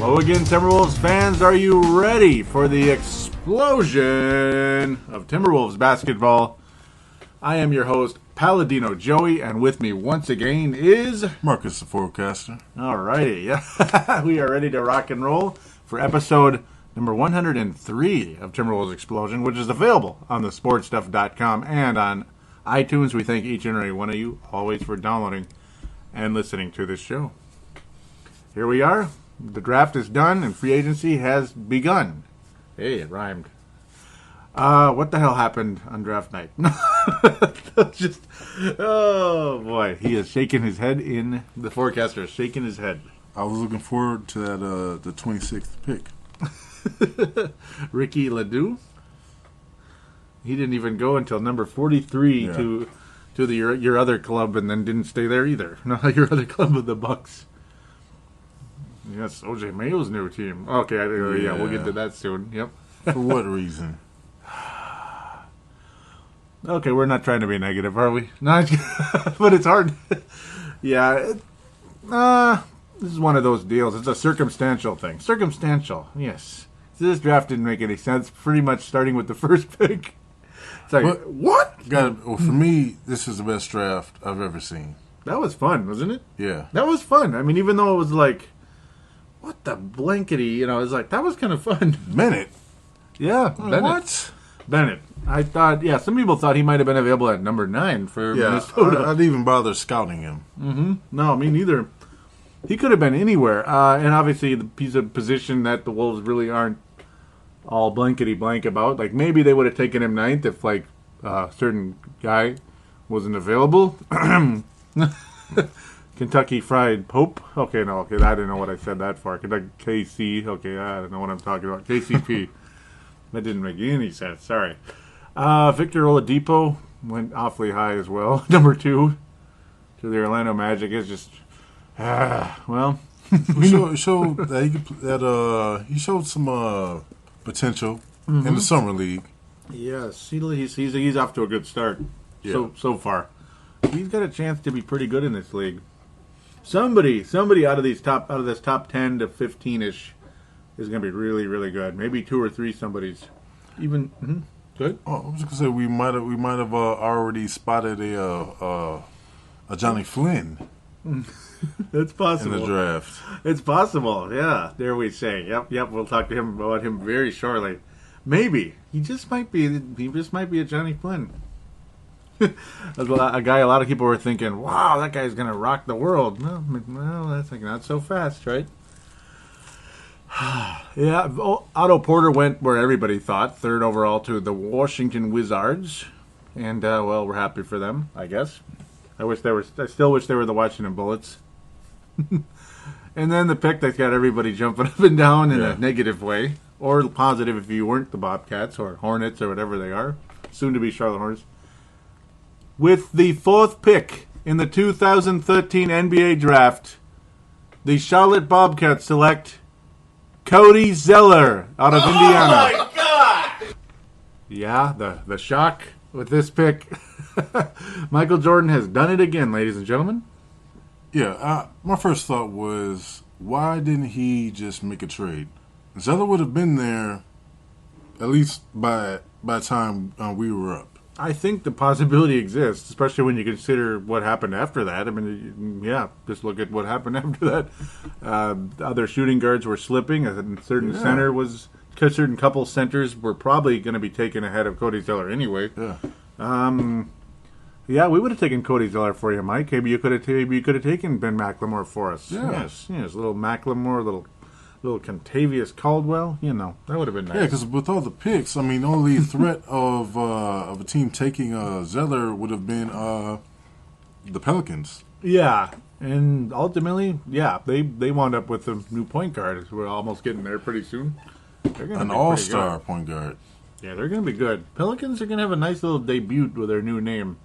Hello again, Timberwolves fans. Are you ready for the explosion of Timberwolves basketball? I am your host, Paladino Joey, and with me once again is Marcus the Forecaster. Alrighty, yeah. We are ready to rock and roll for episode number 103 of Timberwolves Explosion, which is available on the sportstuff.com and on iTunes. We thank each and every one of you always for downloading and listening to this show. Here we are. The draft is done and free agency has begun. Hey, it rhymed. What the hell happened on draft night? Oh boy, he is shaking his head the forecaster is shaking his head. I was looking forward to that the 26th pick. Ricky Ledoux. He didn't even go until number 43 to your other club, and then didn't stay there either. No, your other club of the Bucks. Yes, OJ Mayo's new team. Okay, yeah, we'll get to that soon. Yep. For what reason? Okay, we're not trying to be negative, are we? No, but it's hard. Yeah, this is one of those deals. It's a circumstantial thing. Circumstantial, yes. This draft didn't make any sense. Pretty much starting with the first pick. It's like, what? For me, this is the best draft I've ever seen. That was fun, wasn't it? Yeah. That was fun. I mean, even though it was like, what the blankety, it was like, that was kind of fun. Bennett? Yeah. Bennett. What? Bennett. I thought, some people thought he might have been available at number 9 for Minnesota. I didn't even bother scouting him. Mm-hmm. No, me neither. He could have been anywhere. And obviously, he's a position that the Wolves really aren't all blankety blank about. Like, maybe they would have taken him 9th if, like, a certain guy wasn't available. Kentucky Fried Pope. Okay, no, okay, I didn't know what I said that for. Kentucky KC. Okay, I don't know what I'm talking about. KCP. That didn't make any sense. Sorry. Victor Oladipo went awfully high as well. Number 2 to the Orlando Magic. Is just, well. He showed that he showed some potential in the summer league. Yes, he's off to a good start. Yeah. So far, he's got a chance to be pretty good in this league. Somebody out of this top 10 to 15ish is going to be really, really good. Maybe 2 or 3 somebody's even. Mm-hmm. Good. Oh, I was just gonna say we might have already spotted a Johnny Flynn. That's possible in the draft. It's possible. Yeah, there we say. Yep. We'll talk to him about him very shortly. Maybe he just might be a Johnny Flynn. A guy a lot of people were thinking, wow, that guy's going to rock the world. Well, that's like not so fast, right? Yeah, Otto Porter went where everybody thought, 3rd overall to the Washington Wizards. And, well, we're happy for them, I guess. I still wish they were the Washington Bullets. And then the pick that got everybody jumping up and down in a negative way, or positive if you weren't the Bobcats or Hornets or whatever they are, soon to be Charlotte Hornets. With the 4th pick in the 2013 NBA Draft, the Charlotte Bobcats select Cody Zeller out of Indiana. Oh my God! Yeah, the shock with this pick. Michael Jordan has done it again, ladies and gentlemen. Yeah, my first thought was, why didn't he just make a trade? Zeller would have been there at least by the time we were up. I think the possibility exists, especially when you consider what happened after that. I mean, yeah, just look at what happened after that. Other shooting guards were slipping. A certain certain couple centers were probably going to be taken ahead of Cody Zeller anyway. Yeah. Yeah, we would have taken Cody Zeller for you, Mike. Maybe you could have taken Ben McLemore for us. Yeah. Yes, little McLemore, little Contavious Caldwell, that would have been nice. Yeah, because with all the picks, I mean, only threat of a team taking Zeller would have been the Pelicans. Yeah, and ultimately, they wound up with a new point guard. We're almost getting there pretty soon. An all-star point guard. Yeah, they're going to be good. Pelicans are going to have a nice little debut with their new name.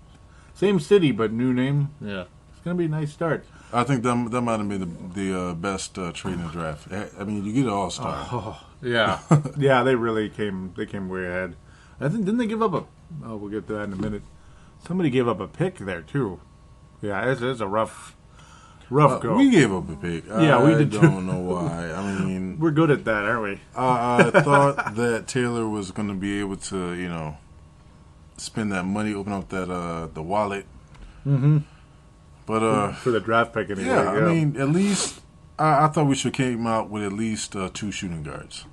Same city, but new name. Yeah, it's going to be a nice start. I think that might have been the best trade in the draft. I mean, you get an all-star. Oh, yeah. Yeah, they really came way ahead. I think, didn't they give up we'll get to that in a minute. Somebody gave up a pick there, too. Yeah, it's a rough go. We gave up a pick. Yeah, we did too. I don't know why. I mean, we're good at that, aren't we? I thought that Taylor was going to be able to, spend that money, open up that the wallet. Mm-hmm. But for the draft pick anyway. yeah, I mean, at least I thought we should came out with at least 2 shooting guards.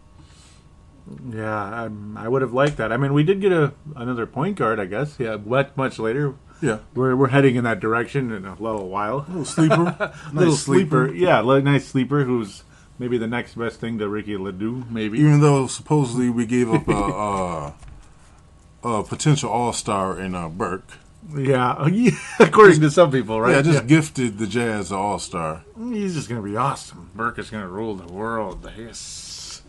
Yeah, I would have liked that. I mean, we did get another point guard, I guess. Yeah, much later. Yeah, we're heading in that direction in a little while. A little sleeper, Little sleeper. Yeah, nice sleeper who's maybe the next best thing to Ricky Ledoux, maybe. Even though supposedly we gave up a potential all-star in Burke. Yeah, according to some people, right? Yeah, just gifted the Jazz an all-star. He's just going to be awesome. Burke is going to rule the world. Yes.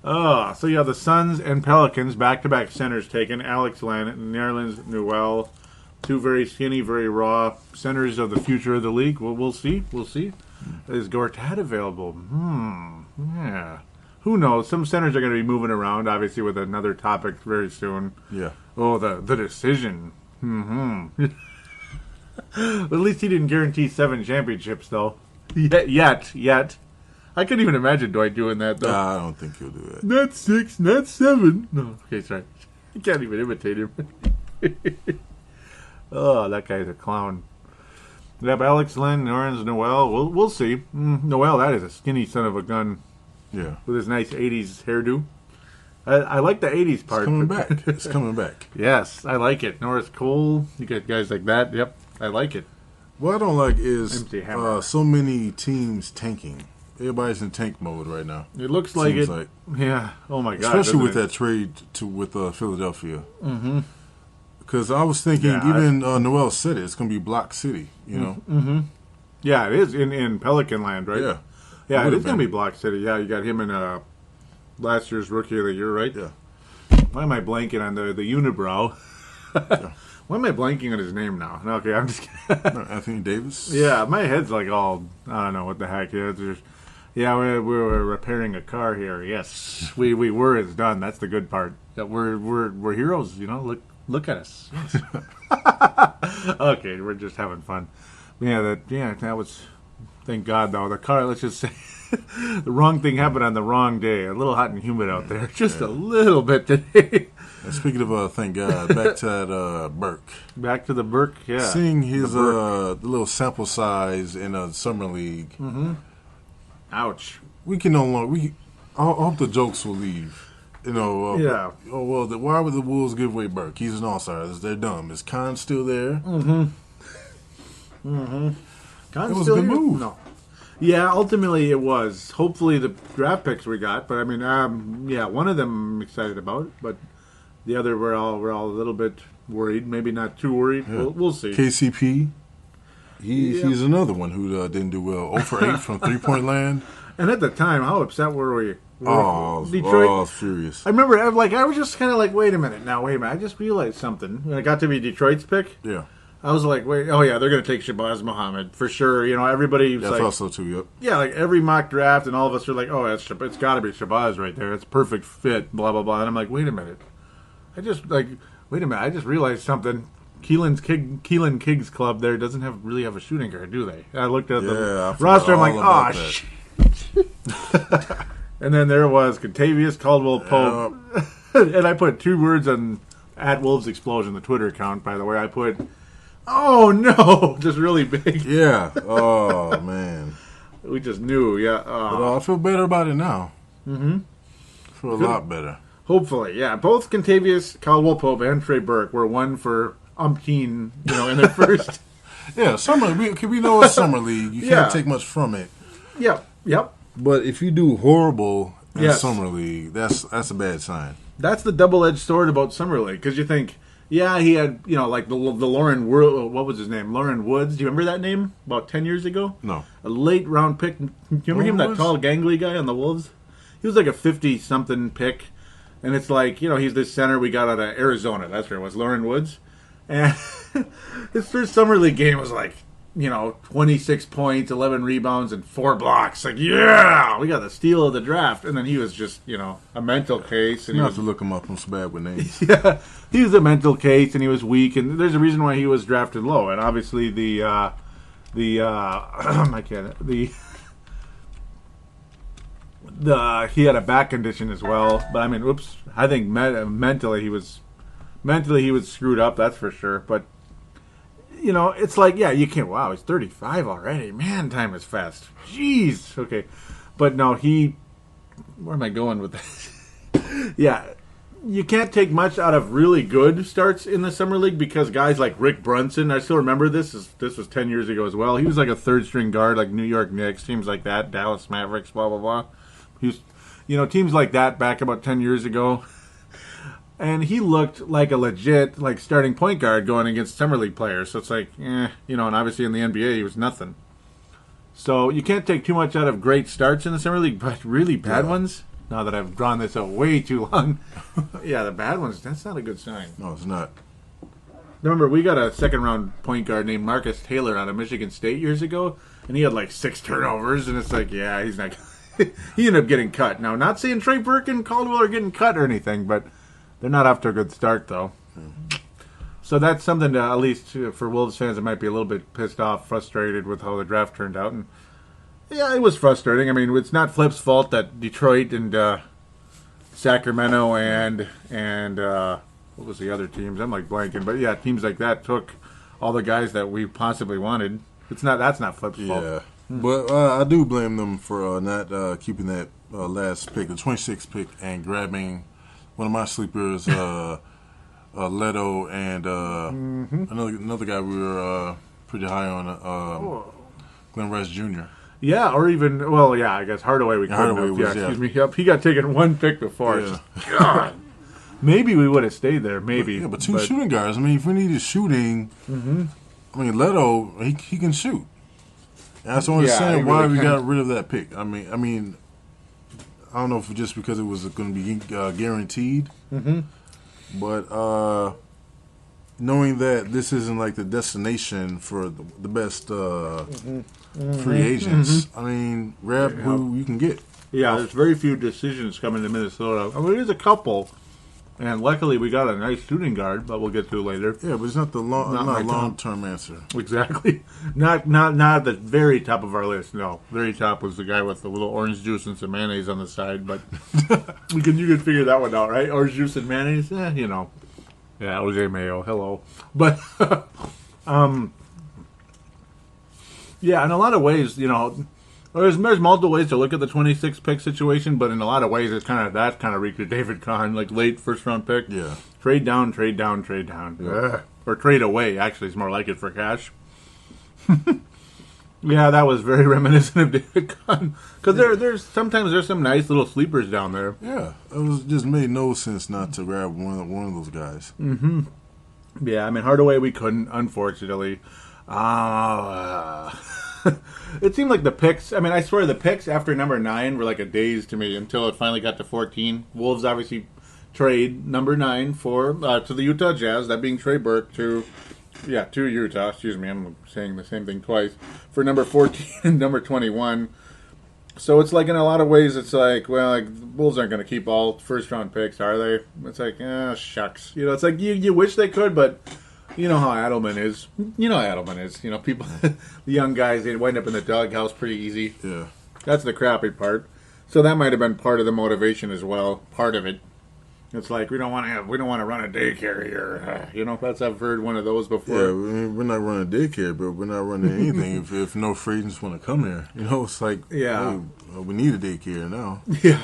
So yeah, the Suns and Pelicans, back-to-back centers taken. Alex Len and Nerlens Noel, 2 very skinny, very raw centers of the future of the league. Well, we'll see. We'll see. Is Gortat available? Yeah. Who knows? Some centers are going to be moving around, obviously, with another topic very soon. Yeah. Oh, the decision. At least he didn't guarantee 7 championships, though. Yet. I couldn't even imagine Dwight doing that, though. I don't think he'll do that. Not 6, not 7. No. Okay, sorry. You can't even imitate him. Oh, that guy's a clown. We have Alex Len, Nerlens Noel. We'll see. Noel, that is a skinny son of a gun. Yeah. With his nice 80s hairdo. I like the 80s part. It's coming back. It's coming back. Yes, I like it. Norris Cole, you got guys like that. Yep, I like it. What I don't like is MC Hammer. so many teams tanking. Everybody's in tank mode right now. It looks like Seems it. like. Yeah. Oh my God. Especially with doesn't that trade with Philadelphia. Mm-hmm. Because I was thinking, Yeah, even Noel said it, it's going to be Block City, Mm-hmm. Yeah, it is in Pelican Land, right? Yeah. Yeah, it Would've is going to been. be Block City. Yeah, you got him in last year's Rookie of the Year, right? Yeah. Why am I blanking on the unibrow? Yeah. Why am I blanking on his name now? Okay, I'm just kidding. Anthony Davis? Yeah, my head's like all, I don't know what the heck. We were repairing a car here. Yes, we were. It's done. That's the good part. That we're heroes. Look at us. Yes. Okay, we're just having fun. That was. Thank God, though. The car. Let's just say the wrong thing happened on the wrong day. A little hot and humid out there. Just a little bit today. And speaking of thank God, back to that Burke. Back to the Burke. Yeah. Seeing his the little sample size in a summer league. Mm-hmm. Ouch. We can no longer. I hope the jokes will leave. Yeah. Oh well. Why would the Wolves give away Burke? He's an all-star. They're dumb. Is Khan still there? Mm-hmm. Mm-hmm. It was a good move. No. Yeah, ultimately it was. Hopefully the draft picks we got, but I mean, one of them I'm excited about, but the other we're all a little bit worried. Maybe not too worried. Yeah. We'll see. KCP. He's another one who didn't do well. 0 for 8 from 3-point land. And at the time, how upset were we? Detroit. I was furious. I remember, I was just kind of like, wait a minute. I just realized something. When it got to be Detroit's pick, Yeah. I was like, wait, oh yeah, they're going to take Shabazz Muhammad for sure. Everybody was Yeah, I like, thought so too, yep. yeah, like every mock draft, and all of us are like, oh, it's got to be Shabazz right there. It's perfect fit, blah, blah, blah. And I'm like, wait a minute. I just realized something. Keelan Kiggs club there doesn't really have a shooting guard, do they? I looked at the roster. I'm like, oh, shit. And then there was Contavious Caldwell Pope. And I put 2 words on @Wolves Explosion, the Twitter account, by the way. I put, oh, no, just really big. Yeah. Oh, man. We just knew, yeah. But I feel better about it now. Mm-hmm. I feel a lot better. Hopefully, yeah. Both Contavious Caldwell Pope and Trey Burke were one for umpteen, in their first. Yeah, summer. We know it's summer league. You can't take much from it. Yep. But if you do horrible in Yes. summer league, that's a bad sign. That's the double-edged sword about summer league, because you think, yeah, he had, like the Lauren, what was his name? Lauren Woods. Do you remember that name? About 10 years ago? No. A late round pick. Do you remember him, that tall, gangly guy on the Wolves? He was like a 50-something pick. And it's like, he's this center we got out of Arizona. That's where it was, Lauren Woods. And his first summer league game was like, 26 points, 11 rebounds, and 4 blocks. Like, yeah, we got the steal of the draft. And then he was just, a mental case. And You he have was, to look him up. I'm so bad with names. yeah, he was a mental case, and he was weak. And there's a reason why he was drafted low. And obviously he had a back condition as well. But I mean, whoops. I think mentally he was screwed up. That's for sure. But it's like, yeah, you can't. Wow, he's 35 already. Man, time is fast. Jeez. Okay, but no, where am I going with this? Yeah, you can't take much out of really good starts in the summer league because guys like Rick Brunson, I still remember this was 10 years ago as well. He was like a third string guard, like New York Knicks, teams like that, Dallas Mavericks, blah blah blah. He was, teams like that back about 10 years ago. And he looked like a legit like starting point guard going against summer league players. So it's like, and obviously in the NBA he was nothing. So you can't take too much out of great starts in the summer league, but really bad ones. Now that I've drawn this out way too long, yeah, the bad ones, that's not a good sign. No, it's not. Remember, we got a second-round point guard named Marcus Taylor out of Michigan State years ago, and he had like 6 turnovers, and it's like, yeah, he's not... he ended up getting cut. Now, not saying Trey Burke and Caldwell are getting cut or anything, but they're not off to a good start, though. So that's something to, at least for Wolves fans that might be a little bit pissed off, frustrated with how the draft turned out, and yeah, it was frustrating. I mean, it's not Flip's fault that Detroit and Sacramento and what was the other teams? I'm like blanking, but yeah, teams like that took all the guys that we possibly wanted. That's not Flip's fault. Yeah, but I do blame them for not keeping that last pick, the 26th pick, and grabbing one of my sleepers, Leto, and another guy we were pretty high on, Glenn Rice Jr. Yeah, or even, well, yeah, I guess Hardaway we couldn't have. Yeah, excuse me. Yep, he got taken one pick before. Yeah. God. Maybe we would have stayed there, maybe. But two shooting guards. I mean, if we needed shooting, I mean, Leto, he can shoot. And that's what I'm saying, why we got rid of that pick. I mean, I don't know if just because it was going to be guaranteed, but knowing that this isn't like the destination for the best free agents, I mean, grab who you can get. Yeah, there's very few decisions coming to Minnesota. I mean, there's a couple, and luckily we got a nice shooting guard, but we'll get to later. Yeah, but it's not the long-term answer. Exactly. Not at the very top of our list, no. Very top was the guy with the little orange juice and some mayonnaise on the side, but you can figure that one out, right? Orange juice and mayonnaise? Yeah, Jose Mayo, hello. But, yeah, in a lot of ways, there's multiple ways to look at the 26 pick situation, but in a lot of ways, it's kind of reeked of David Kahn, like late first round pick. Yeah. Trade down, trade down, trade down. Yeah. Or trade away, actually, is more like it for cash. Yeah, that was very reminiscent of David Kahn. Because there's sometimes some nice little sleepers down there. Yeah, it just made no sense not to grab one of those guys. Mm-hmm. Yeah, I mean, Hardaway we couldn't, unfortunately. It seemed like the picks, I mean, I swear the picks after number 9 were like a daze to me until it finally got to 14. Wolves obviously trade number 9 to the Utah Jazz, that being Trey Burke, to Utah. Excuse me, I'm saying the same thing twice. For number 14 and number 21. So it's like, in a lot of ways, it's like, well, like, the Wolves aren't going to keep all first-round picks, are they? It's like, shucks. It's like you wish they could, but you know how Adelman is. People, the young guys, they wind up in the doghouse pretty easy. Yeah. That's the crappy part. So that might have been part of the motivation as well, part of it. It's like, we don't want to run a daycare here. I've heard one of those before. Yeah, we're not running daycare, but we're not running anything if no free agents want to come here. It's like, yeah, hey, we need a daycare now. Yeah.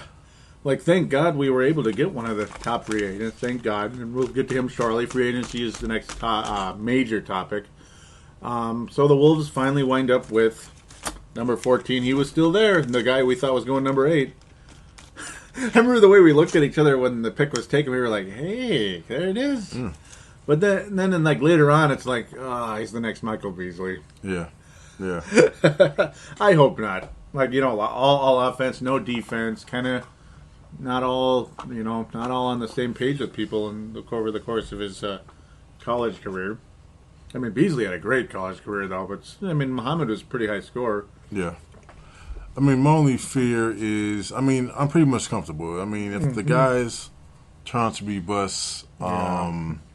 Like, thank God we were able to get one of the top free agents. Thank God. And we'll get to him shortly. Free agency is the next major topic. So the Wolves finally wind up with number 14. He was still there. The guy we thought was going number 8. I remember the way we looked at each other when the pick was taken. We were like, hey, there it is. Mm. But then like later on, it's like, he's the next Michael Beasley. Yeah. Yeah. I hope not. Like, all offense, no defense, kind of not all on the same page with people over the course of his college career. I mean, Beasley had a great college career, though, but, Muhammad was a pretty high scorer. Yeah. I mean, my only fear is, I'm pretty much comfortable. I mean, if the guy's trying to be bust, Muhammad,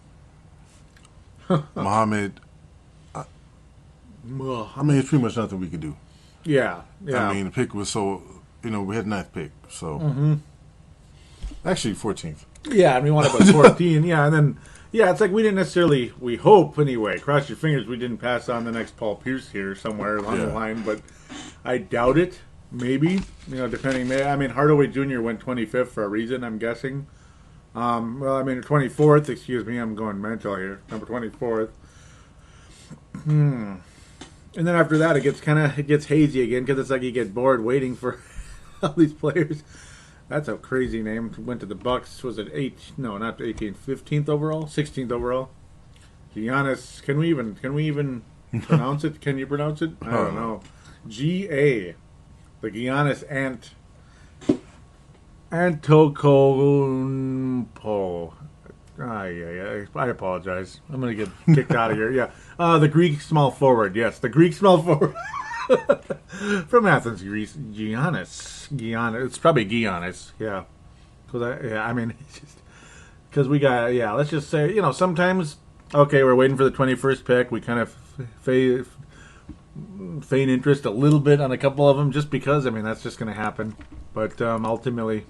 it's pretty much nothing we could do. Yeah, yeah. I mean, the pick was so we had ninth pick. So actually 14th. Yeah, and we wound up at 14. Yeah, and then it's like we didn't necessarily. We hope anyway. Cross your fingers. We didn't pass on the next Paul Pierce here somewhere along the line, but I doubt it. Maybe depending. I mean, Hardaway Jr. went 25th for a reason. I'm guessing. 24th. Excuse me. I'm going mental here. Number 24th. And then after that, it gets hazy again because it's like you get bored waiting for all these players. That's a crazy name. Went to the Bucks. Was it 15th overall, 16th overall. Giannis. Can we even pronounce it? Can you pronounce it? I don't know. G-A. The Giannis Antetokounmpo. I apologize. I'm going to get kicked out of here. Yeah. The Greek small forward. Yes, the Greek small forward. From Athens, Greece. Giannis. It's probably Giannis. Yeah. Because we got, let's just say, sometimes, okay, we're waiting for the 21st pick. We kind of feign interest a little bit on a couple of them just because, that's just going to happen. But ultimately,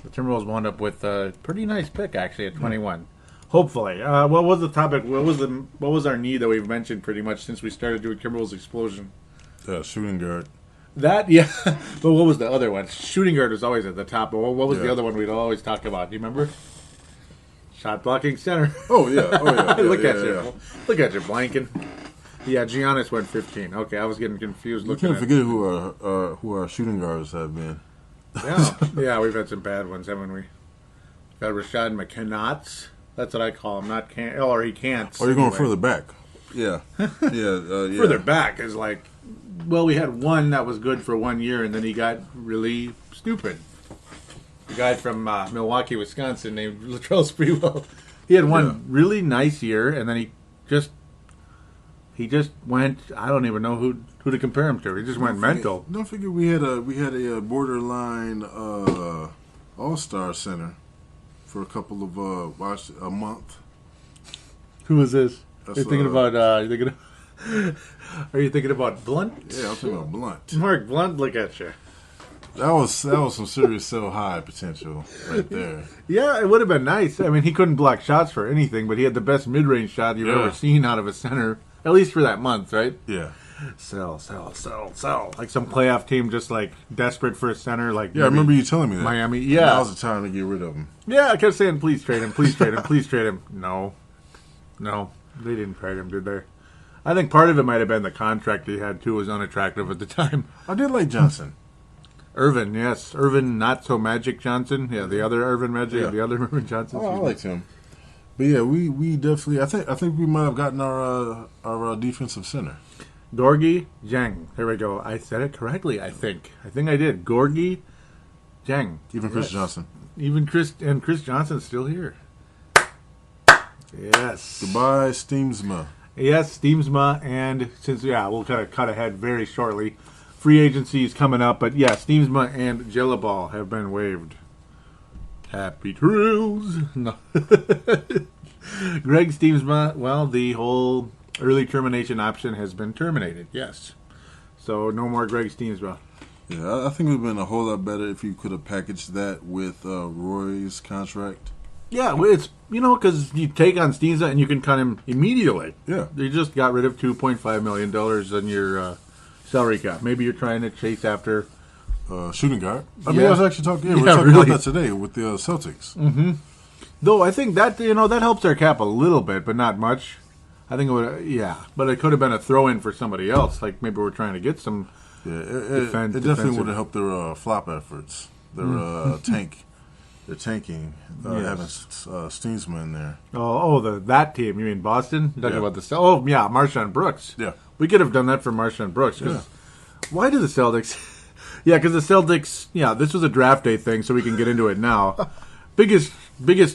the Timberwolves wound up with a pretty nice pick, actually, at 21. Hopefully. What was the topic? What was our need that we've mentioned pretty much since we started doing Timberwolves Explosion? Shooting guard. That, yeah. But what was the other one? Shooting guard was always at the top. But what was the other one we'd always talk about? Do you remember? Shot blocking center. Oh, yeah. Look at you. Look at you, blanking. Yeah, Giannis went 15. Okay, I was getting confused. You can't forget who our shooting guards have been. Yeah, we've had some bad ones, haven't we? Got Rashad McKenotts. That's what I call him. Not can't. Or he can't. Or you're going further back. Yeah. Further back is like, well, we had one that was good for 1 year, and then he got really stupid. The guy from Milwaukee, Wisconsin, named Latrell Sprewell. He had one really nice year, and then he just went. I don't even know who to compare him to. He just went mental. Don't forget we had a borderline all-star center for a couple of a month. Who was this? Are you thinking about? Are you thinking about Blunt? Yeah, I'm thinking about Blunt. Mark Blunt, look at you. That was some serious sell high potential right there. Yeah, it would have been nice. He couldn't block shots for anything, but he had the best mid-range shot you've ever seen out of a center, at least for that month, right? Yeah. Sell. Like some playoff team just like desperate for a center. Like I remember you telling me that. Miami, yeah. Now's the time to get rid of him. Yeah, I kept saying, please trade him, please trade him, please trade him. No, they didn't trade him, did they? I think part of it might have been the contract he had, too, was unattractive at the time. I did like Johnson. Irvin, yes. Irvin, not so Magic Johnson. Yeah, the other Irvin Magic, the other Irvin Johnson. Oh, I liked him. But yeah, we definitely. I think we might have gotten our defensive center. Gorgie Jang. There we go. I said it correctly. I think I did. Gorgie Jang. Even Chris Johnson. Even Chris Johnson's still here. Yes. Goodbye, Steamsma. Yes, Steamsma, and since we'll kind of cut ahead very shortly. Free agency is coming up, but Steamsma and Jellaball have been waived. Happy trails. No. Greg Steamsma, well, the whole early termination option has been terminated. Yes, so no more Greg Steamsma. Yeah, I think it would have been a whole lot better if you could have packaged that with Roy's contract. Yeah, it's because you take on Steamsma and you can cut him immediately. Yeah, you just got rid of $2.5 million on your salary cap. Maybe you're trying to chase after shooting guard. I was actually talking. We were talking about that today with the Celtics. Mm-hmm. Though I think that that helps our cap a little bit, but not much. I think it would. But it could have been a throw-in for somebody else. Like maybe we're trying to get some. Yeah, it definitely would have helped their flop efforts. Their tank. They're tanking, having Steensma in there. That team. You mean Boston? You're talking about the Marshawn Brooks. Yeah. We could have done that for Marshawn Brooks. Why do the Celtics... because the Celtics... this was a draft day thing, so we can get into it now. Biggest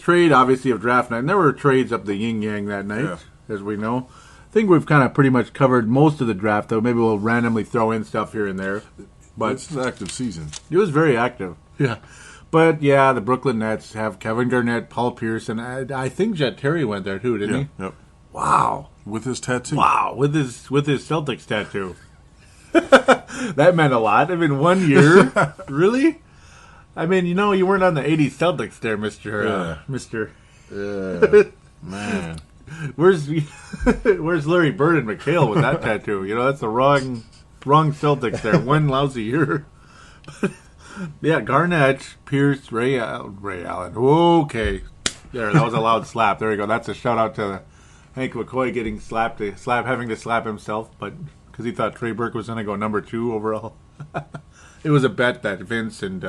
trade, obviously, of draft night. And there were trades up the yin-yang that night, as we know. I think we've kind of pretty much covered most of the draft, though. Maybe we'll randomly throw in stuff here and there. But it's an active season. It was very active. Yeah. But, the Brooklyn Nets have Kevin Garnett, Paul Pierce, and I think Jet Terry went there, too, didn't he? Yep. Wow. With his tattoo. Wow, with his Celtics tattoo. That meant a lot. I mean, 1 year? Really? I mean, you weren't on the 80s Celtics there, Mr. Yeah, man. Where's Larry Bird and McHale with that tattoo? That's the wrong Celtics there. 1 lousy year. Yeah, Garnett, Pierce, Ray Allen. Okay. There, that was a loud slap. There we go. That's a shout out to Hank McCoy getting having to slap himself, but because he thought Trey Burke was going to go number 2 overall. It was a bet that Vince and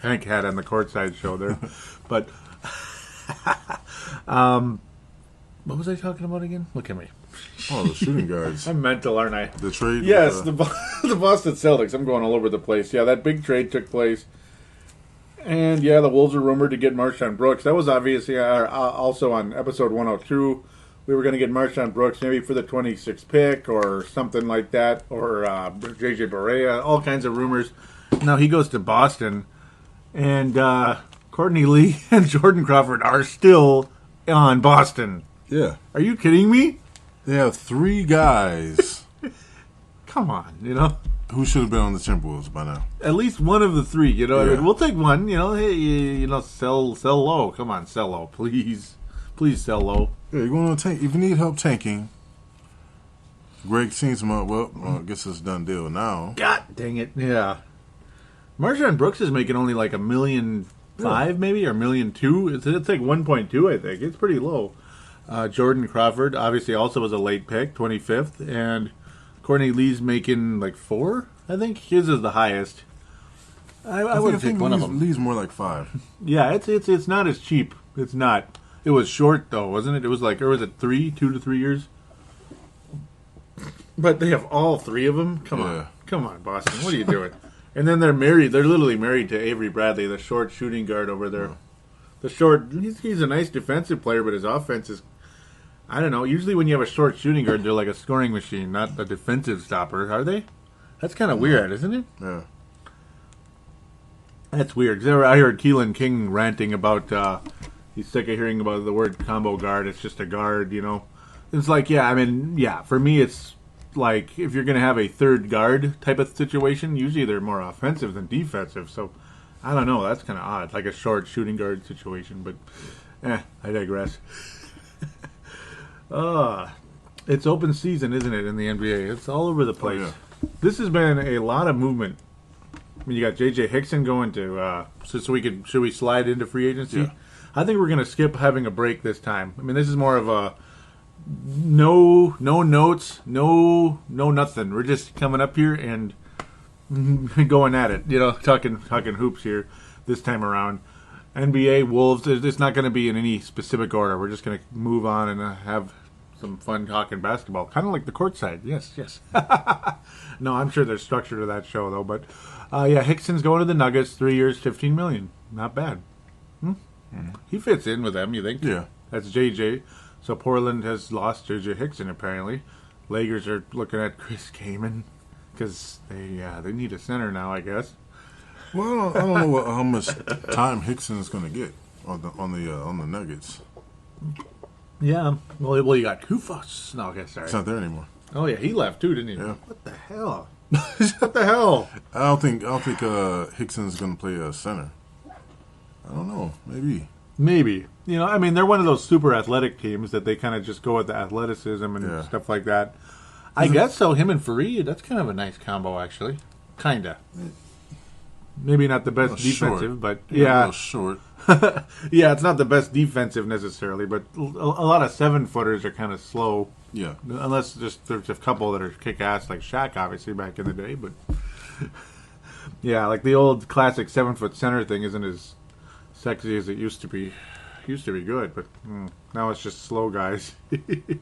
Hank had on the courtside show there. But what was I talking about again? Look at me. Oh, the shooting guards. I'm mental, aren't I? The trade. Yes, the Boston Celtics. I'm going all over the place. Yeah, that big trade took place. And, yeah, the Wolves were rumored to get Marshawn Brooks. That was obviously also on episode 102. We were going to get Marshawn Brooks maybe for the 26th pick or something like that. Or J.J. Barea. All kinds of rumors. Now he goes to Boston. And Courtney Lee and Jordan Crawford are still on Boston. Yeah. Are you kidding me? They have 3 guys. Come on, Who should have been on the Timberwolves by now? At least one of the 3, I Yeah. mean, we'll take one, hey, sell low. Come on, sell low, please. Please sell low. Yeah, you're going to tank. If you need help tanking, Greg teams him up. Well, I guess it's a done deal now. God dang it, yeah. Marshawn Brooks is making only like $1.5 million, maybe, or $1.2 million. It's like 1.2, I think. It's pretty low. Jordan Crawford, obviously, also was a late pick, 25th, and Courtney Lee's making like 4, I think. His is the highest. I would take one of them. Lee's more like 5. Yeah, it's not as cheap. It's not. It was short though, wasn't it? It was like, or was it 2 to 3 years? But they have all 3 of them. Come on, Boston. What are you doing? And then they're married. They're literally married to Avery Bradley, the short shooting guard over there. Oh. The short. He's a nice defensive player, but his offense is. I don't know. Usually when you have a short shooting guard, they're like a scoring machine, not a defensive stopper, are they? That's kind of weird, isn't it? Yeah. That's weird. I heard Keelan King ranting about he's sick of hearing about the word combo guard. It's just a guard, It's like, for me it's like if you're going to have a third guard type of situation, usually they're more offensive than defensive. So, I don't know. That's kind of odd. Like a short shooting guard situation, but I digress. It's open season, isn't it, in the NBA? It's all over the place. Oh, yeah. This has been a lot of movement. I mean, you got J.J. Hickson going to should we slide into free agency? Yeah. I think we're going to skip having a break this time. I mean, this is more of a no notes, no nothing. We're just coming up here and going at it, talking hoops here this time around. NBA, Wolves, it's not going to be in any specific order. We're just going to move on and have some fun talking basketball. Kind of like the courtside. Yes. No, I'm sure there's structure to that show, though. But, Hickson's going to the Nuggets, 3 years, $15 million. Not bad. He fits in with them, you think? Yeah. That's JJ. So Portland has lost JJ Hickson, apparently. Lakers are looking at Chris Kaman because they need a center now, I guess. Well, I don't know how much time Hickson is going to get on the Nuggets. Yeah. Well, you got Kufos. No, okay, sorry. It's not there anymore. Oh yeah, he left too, didn't he? Yeah. What the hell? What the hell? I don't think Hickson's going to play a center. I don't know. Maybe. They're one of those super athletic teams that they kind of just go with the athleticism and stuff like that. I guess so. Him and Fareed, that's kind of a nice combo, actually. Kinda. Maybe not the best defensive, short. but A little short. Yeah, it's not the best defensive necessarily, but a lot of 7-footers are kind of slow. Yeah. Unless just there's a couple that are kick-ass, like Shaq, obviously, back in the day. But yeah, like the old classic 7-foot center thing isn't as sexy as it used to be. Used to be good, but now it's just slow guys. And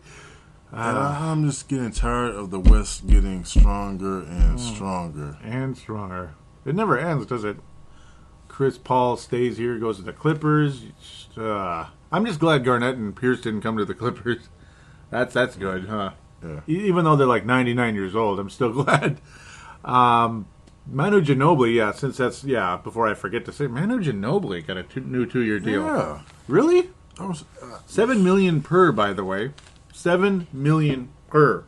I'm just getting tired of the West getting stronger and stronger. And stronger. It never ends, does it? Chris Paul stays here, goes to the Clippers. I'm just glad Garnett and Pierce didn't come to the Clippers. That's good, huh? Yeah. Even though they're like 99 years old, I'm still glad. Manu Ginobili, before I forget to say, Manu Ginobili got a new 2-year deal. Yeah. Really? I was, $7 million per, by the way. $7 million per.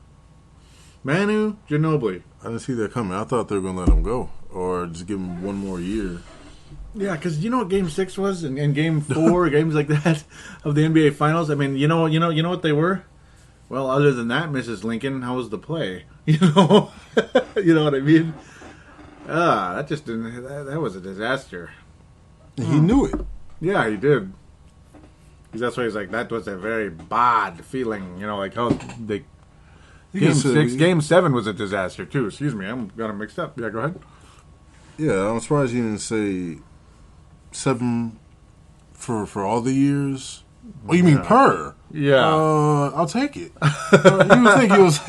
Manu Ginobili. I didn't see that coming. I thought they were going to let him go or just give him one more year. Yeah, because you know what Game 6 was, and Game 4, games like that of the NBA Finals. I mean, you know what they were. Well, other than that, Mrs. Lincoln, how was the play? You know, you know what I mean. That just didn't. That was a disaster. He knew it. Yeah, he did. That's why he's like, that was a very bad feeling. You know, like how they. Game 7 was a disaster too. Excuse me, I'm gonna mixed up. Yeah, go ahead. Yeah, I'm surprised you didn't say 7 for all the years. Oh, you mean per? Yeah. I'll take it. You would think it was.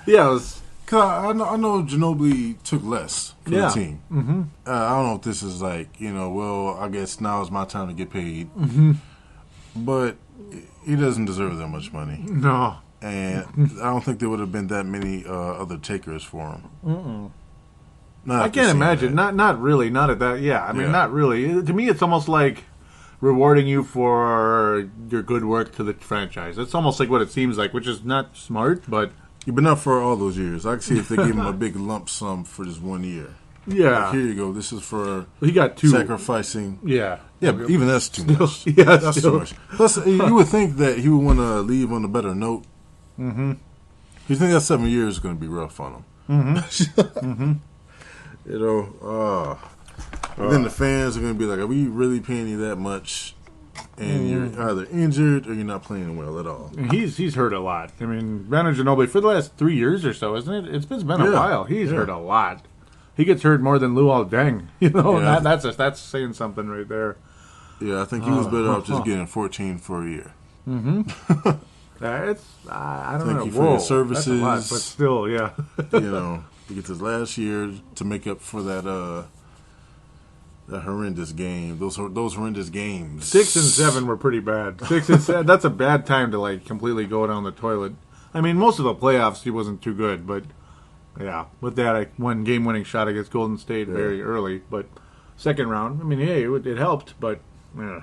Yeah, it was. Cause I know Ginobili took less for the team. Mm-hmm. I don't know if this is like, well, I guess now is my time to get paid. Mm-hmm. But he doesn't deserve that much money. No. And I don't think there would have been that many other takers for him. Mm-mm. I can't imagine. That. Not really. Not at that. Yeah, I mean, not really. To me, it's almost like rewarding you for your good work to the franchise. That's almost like what it seems like, which is not smart, but... Yeah, but not for all those years. I can see if they gave him a big lump sum for just 1 year. Yeah. Like, here you go. This is for he got 2. Sacrificing. Yeah. Yeah, but even that's too much. Yeah, that's too much. Plus, you would think that he would want to leave on a better note. Mm-hmm. You think that 7 years is going to be rough on him. Mm-hmm. Mm-hmm. Then the fans are going to be like, are we really paying you that much? And you're either injured or you're not playing well at all. He's hurt a lot. I mean, Manu Ginobili, for the last 3 years or so, isn't it? It's been a while. He's hurt a lot. He gets hurt more than Luol Deng. You know, that's saying something right there. Yeah, I think he was better off just getting 14 for a year. Mm-hmm. I don't know. Thank you for your services. That's a lot, but still, yeah. He gets his last year to make up for that horrendous game. Those horrendous games. 6 and 7 were pretty bad. 6 and 7. That's a bad time to like completely go down the toilet. I mean, most of the playoffs he wasn't too good, but yeah, with that one game-winning shot against Golden State very early. But second round, I mean, hey, it helped, but yeah.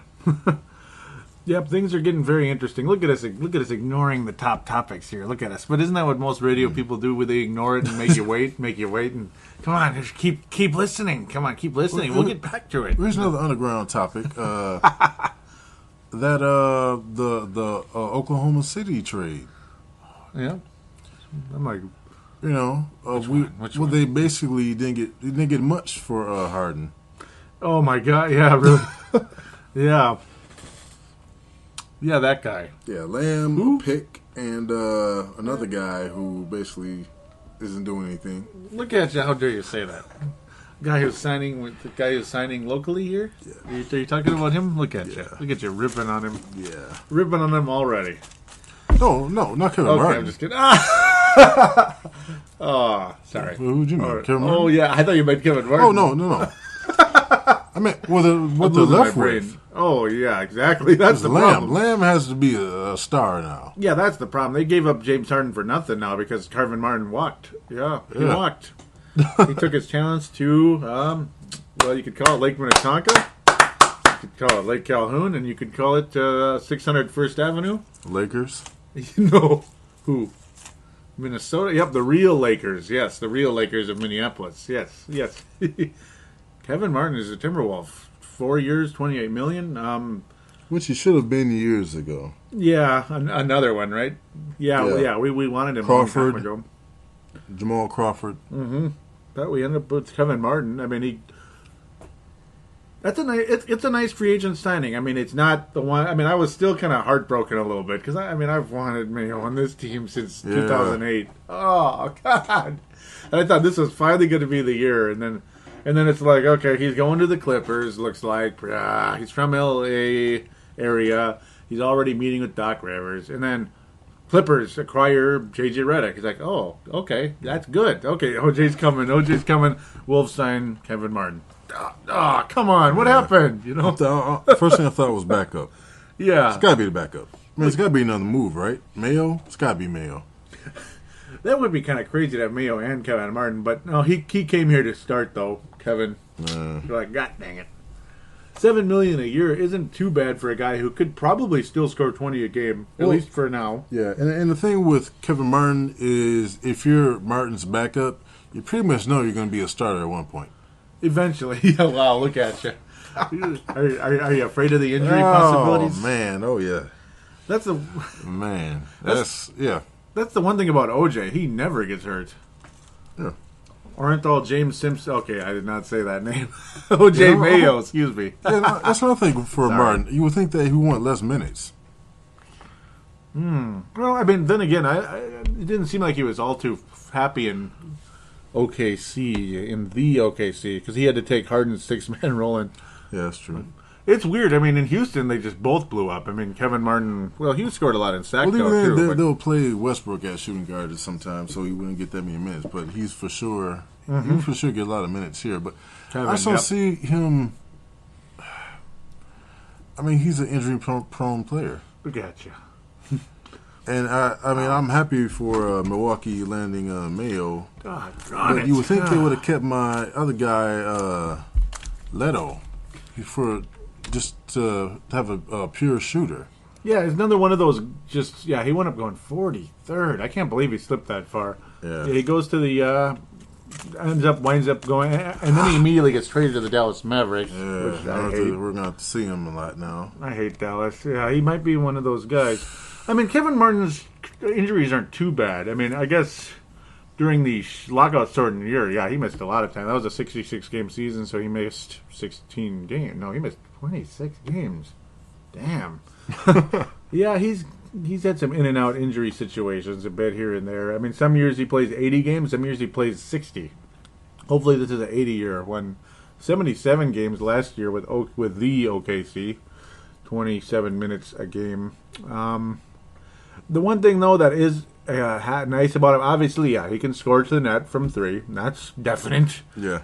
Yep, things are getting very interesting. Look at us ignoring the top topics here. Look at us. But isn't that what most radio people do? Where they ignore it and make you wait, and come on, just keep listening. Come on, keep listening. We'll get back to it. Here's another underground topic. The Oklahoma City trade. Yeah, I'm like, which one? They basically didn't get much for Harden. Oh my God! Yeah, really. Yeah. Yeah, that guy. Yeah, Lamb, Pick, and another guy who basically isn't doing anything. Look at you! How dare you say that? The guy who's signing locally here. Yeah. Are you talking about him? Look at you! Look at you ripping on him. Yeah, ripping on him already. No, not Kevin Martin. I'm just kidding. Oh, sorry. Who'd you mean? Kevin Martin? Oh yeah, I thought you meant Kevin Martin. Oh no. I mean, what they're left with. Oh, yeah, exactly. That's the problem. Lamb has to be a star now. Yeah, that's the problem. They gave up James Harden for nothing now because Kevin Martin walked. Yeah, he walked. He took his talents to, you could call it Lake Minnetonka. You could call it Lake Calhoun, and you could call it 600 First Avenue. Lakers? No. Who? Minnesota? Yep, the real Lakers. Yes, the real Lakers of Minneapolis. Yes. Kevin Martin is a Timberwolf. 4 years, $28 million. Which he should have been years ago. Yeah, another one, right? Yeah. We wanted him Crawford, a long time ago. Jamal Crawford. Mm-hmm. But we ended up with Kevin Martin. I mean, it's a nice free agent signing. I mean, it's not the one. I mean, I was still kind of heartbroken a little bit because I've wanted Mayo on this team since 2008. Oh God! And I thought this was finally going to be the year, and then it's like, okay, he's going to the Clippers. Looks like he's from LA area. He's already meeting with Doc Rivers, and then Clippers acquire JJ Redick. He's like, oh, okay, that's good. Okay, OJ's coming. Wolves sign Kevin Martin. Oh, come on, what happened? First thing I thought was backup. Yeah, it's got to be the backup. I mean, it's got to be another move, right? Mayo, it's got to be Mayo. That would be kind of crazy to have Mayo and Kevin Martin, but no, he came here to start though. Kevin, you're like, God dang it. $7 million a year isn't too bad for a guy who could probably still score 20 a game, at least for now. Yeah, and the thing with Kevin Martin is if you're Martin's backup, you pretty much know you're going to be a starter at one point. Eventually. Yeah, wow, look at you. Are you afraid of the injury possibilities? Oh, man. Oh, yeah. That's the Man. That's That's the one thing about OJ. He never gets hurt. Yeah. Orenthal James Simpson. Okay, I did not say that name. OJ Mayo, excuse me. Yeah, that's what I think for Martin. You would think that he would want less minutes. Well, I mean, then again, it didn't seem like he was all too happy in the OKC, because he had to take Harden's six-man role in. Yeah, that's true. It's weird. I mean, in Houston, they just both blew up. I mean, Kevin Martin, well, he scored a lot in Sacco, too. They'll play Westbrook at shooting guard sometimes, so he wouldn't get that many minutes. But he's for sure, he for sure get a lot of minutes here. But Kevin, I just don't see him. I mean, he's an injury-prone player. Gotcha. And I'm happy for Milwaukee landing Mayo. But you would think they would have kept my other guy, Leto, for just to have a pure shooter. Yeah, it's another one of those. He went up going 43rd. I can't believe he slipped that far. Yeah, he goes to the winds up going, and then he immediately gets traded to the Dallas Mavericks. Yeah, which I hate. we're going to have to see him a lot now. I hate Dallas. Yeah, he might be one of those guys. I mean, Kevin Martin's injuries aren't too bad. I mean, I guess during the lockout starting year, yeah, he missed a lot of time. That was a 66-game season, so he missed 16 games. No, he missed 26 games. Damn. Yeah, he's had some in and out injury situations a bit here and there. I mean, some years he plays 80 games, some years he plays 60. Hopefully, this is an 80 year. Won 77 games last year with the OKC, 27 minutes a game. The one thing though that is nice about him, obviously, yeah, he can score to the net from three. That's definite. Yeah.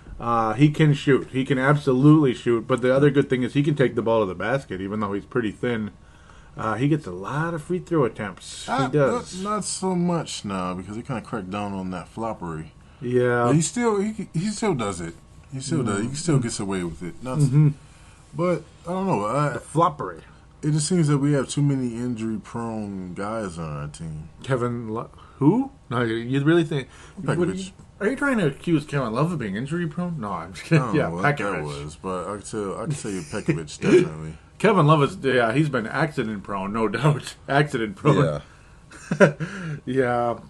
He can shoot. He can absolutely shoot. But the other good thing is he can take the ball to the basket, even though he's pretty thin. He gets a lot of free throw attempts. He does. Not so much now because he kind of cracked down on that floppery. Yeah. But he still does it. He still does. He still gets away with it. But I don't know. The floppery. It just seems that we have too many injury-prone guys on our team. Who? No, you really think? Pekovic. Are you trying to accuse Kevin Love of being injury-prone? No, I'm just kidding. I don't know what Pekovic. that was, but I can tell you Pekovic definitely. Kevin Love is, he's been accident-prone, no doubt. Accident-prone. Yeah. Yeah.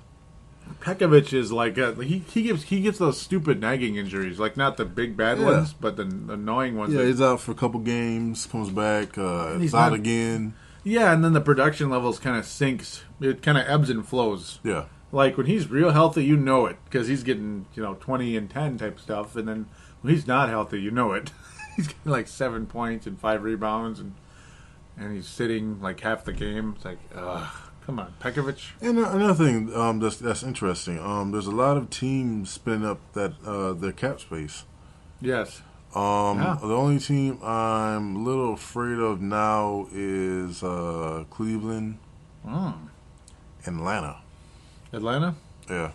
Pekovic is like he gets those stupid nagging injuries, like not the big bad ones, but the annoying ones. Yeah, he's out for a couple games, comes back, he's out again. Yeah, and then the production levels kind of sinks. It kind of ebbs and flows. Yeah, like when he's real healthy, you know it because he's getting 20 and 10 type stuff, and then when he's not healthy, you know it. He's getting like 7 points and 5 rebounds, and he's sitting like half the game. It's like, ugh. Come on, Pekovic. And another thing that's interesting. There's a lot of teams spinning up their cap space. Yes. The only team I'm a little afraid of now is Cleveland, Atlanta. Atlanta? Yeah.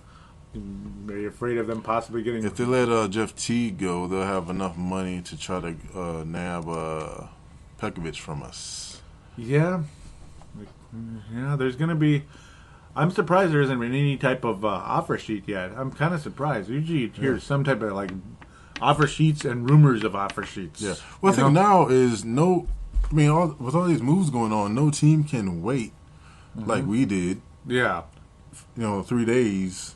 Are you afraid of them possibly getting? If they let Jeff Teague go, they'll have enough money to try to nab Pekovic from us. Yeah. Yeah, there's going to be... I'm surprised there isn't any type of offer sheet yet. I'm kind of surprised. Usually you hear some type of like offer sheets and rumors of offer sheets. Yeah. Well, I think now is with all these moves going on, no team can wait like we did. Yeah. 3 days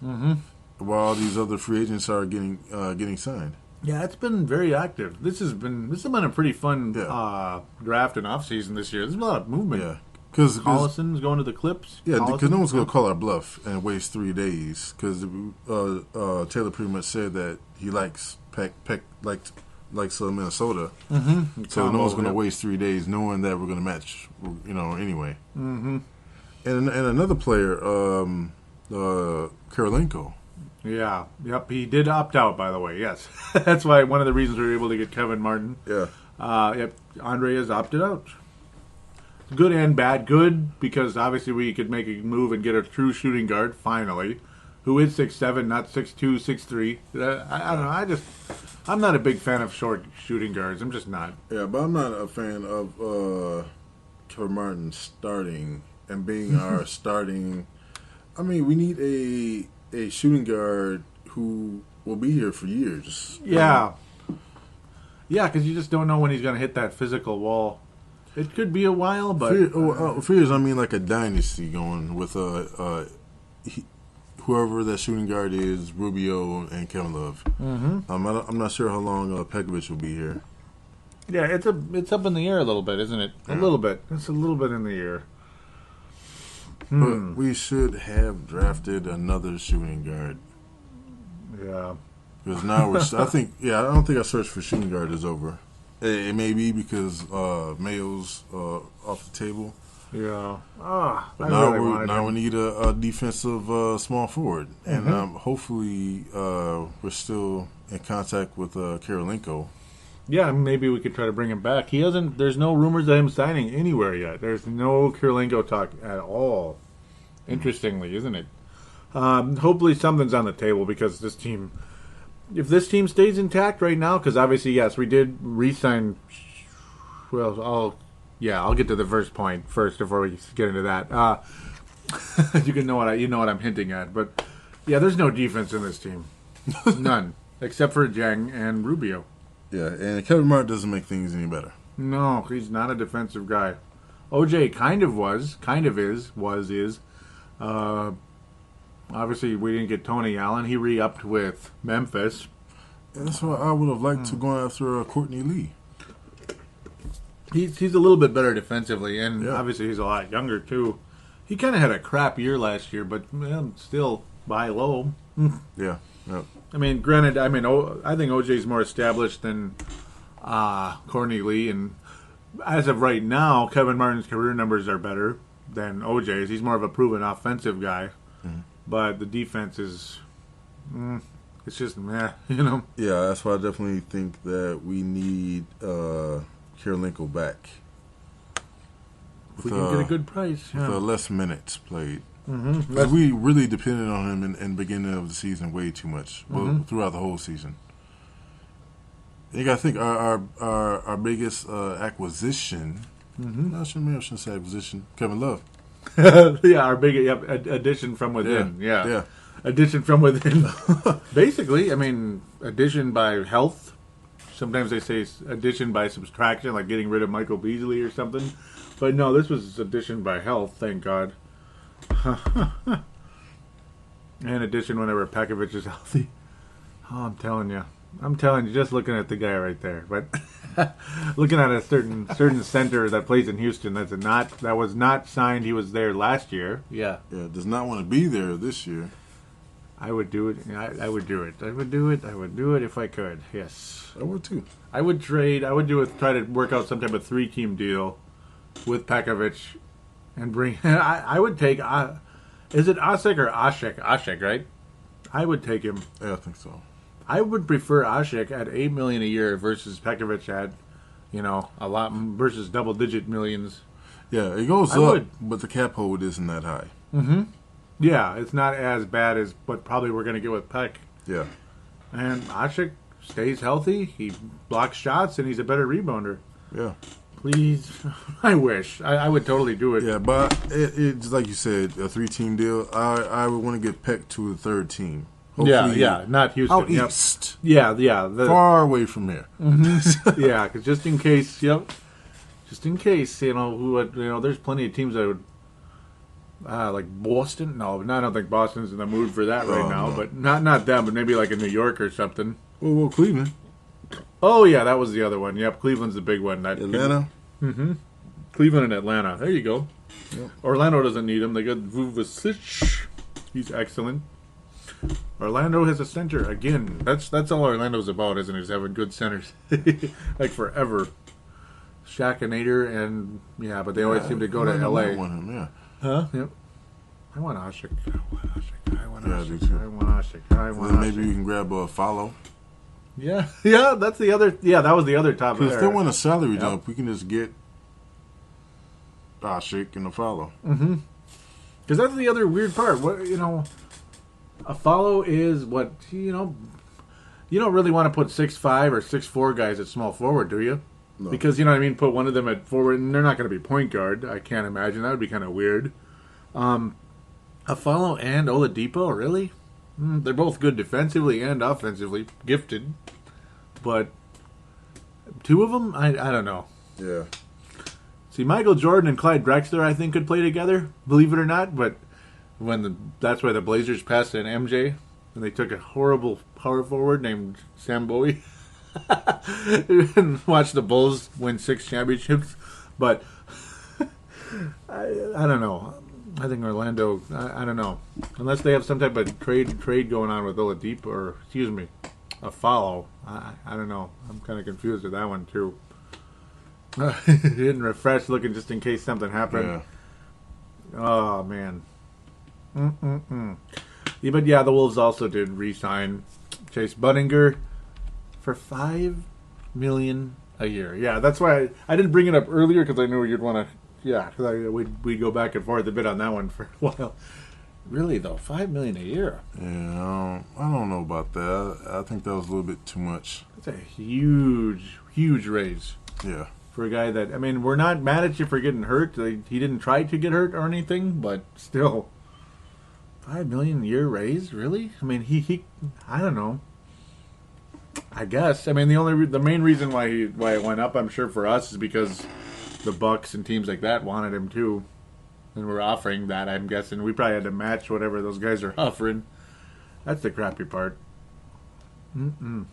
while these other free agents are getting signed. Yeah, it's been very active. This has been a pretty fun draft and offseason this year. There's a lot of movement. Yeah. Because Collison's going to the Clips. Yeah, because no one's going to call our bluff and waste 3 days. Because Taylor pretty much said that he likes likes Minnesota. So no one's going to waste 3 days knowing that we're going to match. Anyway. And another player, Karolinko. Yeah. Yep. He did opt out, by the way. Yes. That's why one of the reasons we were able to get Kevin Martin. Yeah. Yep. Andre has opted out. Good and bad. Good because obviously we could make a move and get a true shooting guard finally, who is 6'7", not 6'2", 6'3". I don't know. I'm not a big fan of short shooting guards. I'm just not. Yeah, but I'm not a fan of Kevin Martin starting and being our starting. I mean, we need a shooting guard who will be here for years. Yeah. Yeah, because you just don't know when he's going to hit that physical wall. It could be a while, but... For years, I mean like a dynasty going with whoever that shooting guard is, Rubio and Kevin Love. Mm-hmm. I'm not sure how long Pekovic will be here. Yeah, it's up in the air a little bit, isn't it? Yeah. A little bit. It's a little bit in the air. But we should have drafted another shooting guard. Yeah. Because now I don't think our search for shooting guard is over. It may be because Mayo's off the table. Yeah. But now we need a defensive small forward. Mm-hmm. And hopefully we're still in contact with Karolinko. Yeah, maybe we could try to bring him back. He hasn't. There's no rumors of him signing anywhere yet. There's no Karolinko talk at all. Interestingly, isn't it? Hopefully something's on the table because this team... If this team stays intact right now, because obviously, yes, we did re-sign. Well, I'll get to the first point first before we get into that. You know what I'm hinting at, but yeah, there's no defense in this team, none except for Jang and Rubio. Yeah, and Kevin Martin doesn't make things any better. No, he's not a defensive guy. OJ kind of is. Obviously, we didn't get Tony Allen. He re-upped with Memphis. And that's why I would have liked to go after Courtney Lee. He's a little bit better defensively, and Yeah. obviously he's a lot younger, too. He kind of had a crap year last year, but still buy low. Yeah. Yep. I mean, granted, I think OJ's more established than Courtney Lee, and as of right now, Kevin Martin's career numbers are better than OJ's. He's more of a proven offensive guy. Mm-hmm. But the defense is, it's just meh, Yeah, that's why I definitely think that we need Karolinko back. If we can get a good price. With Yeah. less minutes played. Mm-hmm. Because we really depended on him in the beginning of the season way too much. Well, throughout the whole season. You got to think our biggest acquisition. I shouldn't say acquisition. Kevin Love. Yeah, our big addition from within. Yeah. Addition from within. Basically, I mean, addition by health. Sometimes they say addition by subtraction, like getting rid of Michael Beasley or something. But no, this was addition by health, thank God. And addition whenever Pekovic is healthy. Oh, I'm telling you, just looking at the guy right there. But looking at a certain center that plays in Houston, that was not signed. He was there last year. Yeah, does not want to be there this year. I would do it. I would do it. I would do it. I would do it if I could. Yes, I would too. I would trade. I would try to work out some type of 3-team deal with Pekovic and bring. I would take. Is it Asik or Ashik? Ashik, right? I would take him. Yeah, I think so. I would prefer Ashik at $8 million a year versus Pekovic at, a lot versus double-digit millions. Yeah, it goes I up, would. but the cap hold isn't that high. Mm-hmm. Yeah, it's not as bad as what probably we're going to get with Peck. Yeah. And Ashik stays healthy. He blocks shots, and he's a better rebounder. Yeah. Please, I wish. I would totally do it. Yeah, but it's like you said, a 3-team deal. I would want to get Peck to a 3rd team. Yeah, not Houston. Out east. Yeah. Far away from here. Mm-hmm. Yeah, because just in case, just in case, there's plenty of teams that would, like Boston. No, I don't think Boston's in the mood for that right now. No. But not them, but maybe like in New York or something. Well, Cleveland. Oh yeah, that was the other one. Yep, Cleveland's the big one. Atlanta. Cleveland and Atlanta. There you go. Yep. Orlando doesn't need him. They got Vucevic. He's excellent. Orlando has a center again. That's all Orlando's about, isn't it? Is having good centers, like forever. Shaqinator and but they always seem to go to LA. I want him, yeah. Huh? Yep. I want Ashik. I want Yeah, I do too. Ashik. Maybe you can grab a follow. Yeah, that's the other. Yeah, that was the other topic. Because if they want a salary jump, we can just get Ashik and a follow. Mm-hmm. Because that's the other weird part. What a follow is what You don't really want to put 6'5" or 6'4" guys at small forward, do you? No. Because, you know what I mean, put one of them at forward, and they're not going to be point guard. I can't imagine. That would be kind of weird. Afalo and Oladipo, really? They're both good defensively and offensively, gifted. But two of them, I don't know. Yeah. See, Michael Jordan and Clyde Drexler, I think, could play together, believe it or not. But that's why the Blazers passed an MJ, and they took a horrible power forward named Sam Bowie. And watch the Bulls win 6 championships. But I don't know. I think Orlando, I don't know. Unless they have some type of trade going on with Oladipo, or, excuse me, a follow. I don't know. I'm kind of confused with that one, too. Hitting refresh, looking just in case something happened. Yeah. Oh, man. Yeah, but yeah, the Wolves also did re-sign Chase Budinger for $5 million a year. Yeah, that's why I didn't bring it up earlier, because I knew you'd want to. Yeah, because we'd go back and forth a bit on that one for a while. Really though, $5 million a year. Yeah, I don't know about that. I think that was a little bit too much. That's a huge raise. Yeah. For a guy that, I mean, we're not mad at you for getting hurt. He didn't try to get hurt or anything, but still, $5 million a year raise, really? I mean, he I don't know. I guess. I mean, the main reason why it went up, I'm sure, for us is because the Bucks and teams like that wanted him too, and we're offering that. I'm guessing we probably had to match whatever those guys are offering. That's the crappy part. You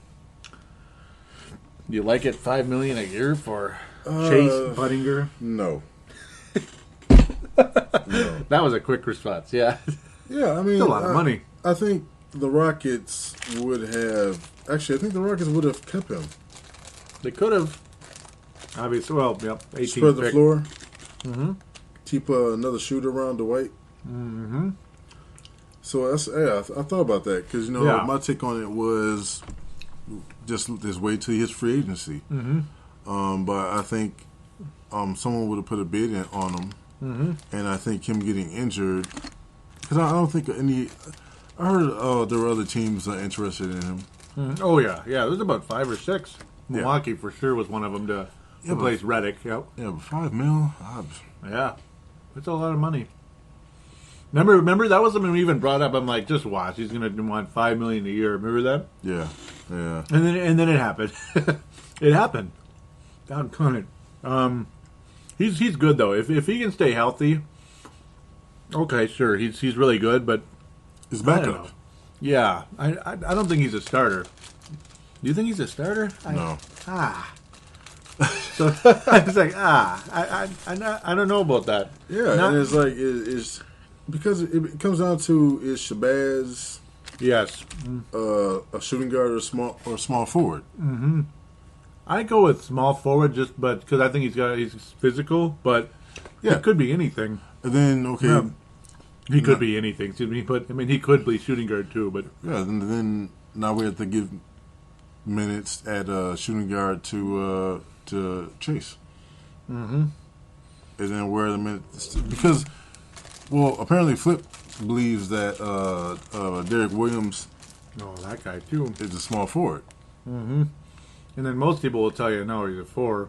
like it? $5 million a year for Chase Budinger? No. No. That was a quick response. Yeah. Yeah, I mean, it's a lot of money. I think the Rockets would have. Actually, I think the Rockets would have kept him. They could have. Obviously, well, yep. 18 Spread the pick. floor. Mm-hmm. Keep another shooter around Dwight. Mm-hmm. So I thought about that because my take on it was just wait till his free agency. Mm-hmm. But I think someone would have put a bid in on him, and I think him getting injured because I don't think any. I heard there were other teams interested in him. Mm-hmm. Oh yeah. There's about 5 or 6. Milwaukee for sure was one of them to replace Redick. Yep. Yeah, but $5 million. Yeah, it's a lot of money. Remember that was something we even brought up. I'm like, just watch. He's gonna want $5 million a year. Remember that? Yeah. And then it happened. It happened. Doggone it. He's good though. If he can stay healthy, okay, sure. He's really good, but his backup. Yeah, I don't think he's a starter. Do you think he's a starter? No. So it's like I don't know about that. Yeah, and it's like it's because it comes down to is Shabazz a shooting guard or small forward. Mm-hmm. I go with small forward but because I think he's physical, but it could be anything. And then he could be anything. Excuse me, but I mean he could be shooting guard too. But and then now we have to give minutes at shooting guard to Chase. Mm-hmm. And then where the minutes because apparently Flip believes that Derek Williams that guy too is a small forward. Mm-hmm. And then most people will tell you no, he's a 4.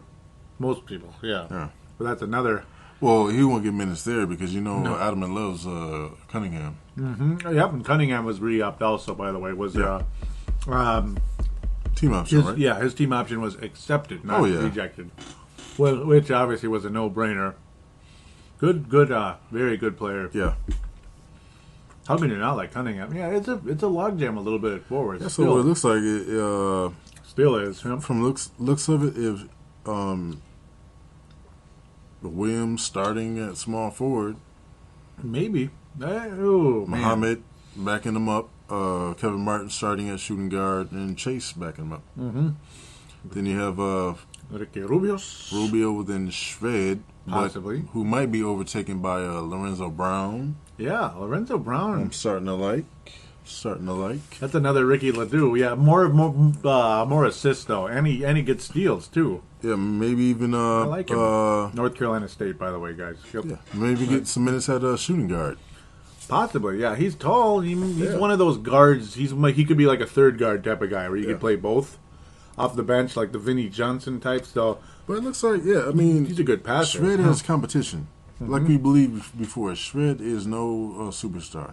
Most people, yeah. But that's another. Well, he won't get minutes there because Adamant loves Cunningham. Mm-hmm. Yep, and Cunningham was re-upped also. By the way, was team option, right? Yeah, his team option was accepted, not rejected. Well, which obviously was a no-brainer. Good, very good player. Yeah. How can you not like Cunningham? Yeah, it's a logjam a little bit at forward. That's what it looks like. It still is. Huh? From looks of it, if Williams starting at small forward, maybe. Muhammad backing him up. Kevin Martin starting at shooting guard, and Chase backing him up. Mm-hmm. Then you have Rubio, then Shved, possibly, who might be overtaken by Lorenzo Brown. Yeah, Lorenzo Brown. I'm starting to like. That's another Ricky Ledoux. Yeah, more assists though, and he gets steals too. Yeah, maybe even I like him. North Carolina State, by the way, guys. Yep. Yeah, maybe get some minutes at shooting guard. Possibly, yeah. He's tall. He's Yeah. one of those guards. He could be like a third guard type of guy where you Yeah. could play both off the bench, like the Vinnie Johnson type. So But it looks like, yeah, I mean, he's a good passer. Shred has competition. Like we believed before, Shred is no superstar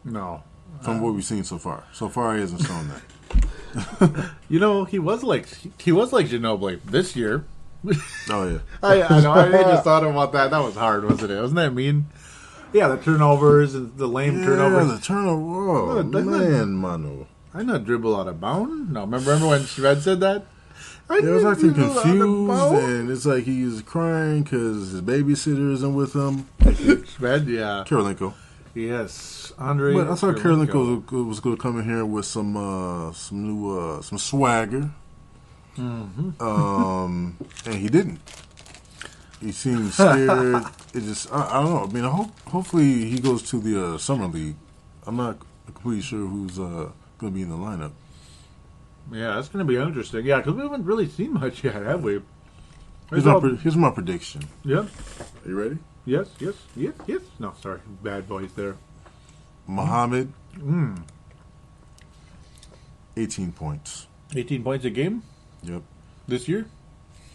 No, from what we've seen so far. So far, he hasn't shown that. he was like Ginobili this year. Oh, yeah. I know. I just thought about that. That was hard, wasn't it? Wasn't that mean? Yeah, the turnovers and the lame turnovers. the turnover. Oh, man, Manu. I not dribble out of bound. No, remember when Shred said that? It was acting dribble out of confused, bound. and it's like he's crying because his babysitter isn't with him. Shred, yeah. Karolinko. Yes, Andre. But I thought Karolinko was going to come in here with some new swagger. And he didn't. He seemed scared. It just, I don't know. I mean, hopefully he goes to the summer league. I'm not completely sure who's going to be in the lineup. Yeah, that's going to be interesting. Yeah, because we haven't really seen much yet, have we? Here's my prediction. Yeah. Are you ready? Yes. No, sorry. Bad voice there. Muhammad. 18 points. 18 points a game Yep. this year?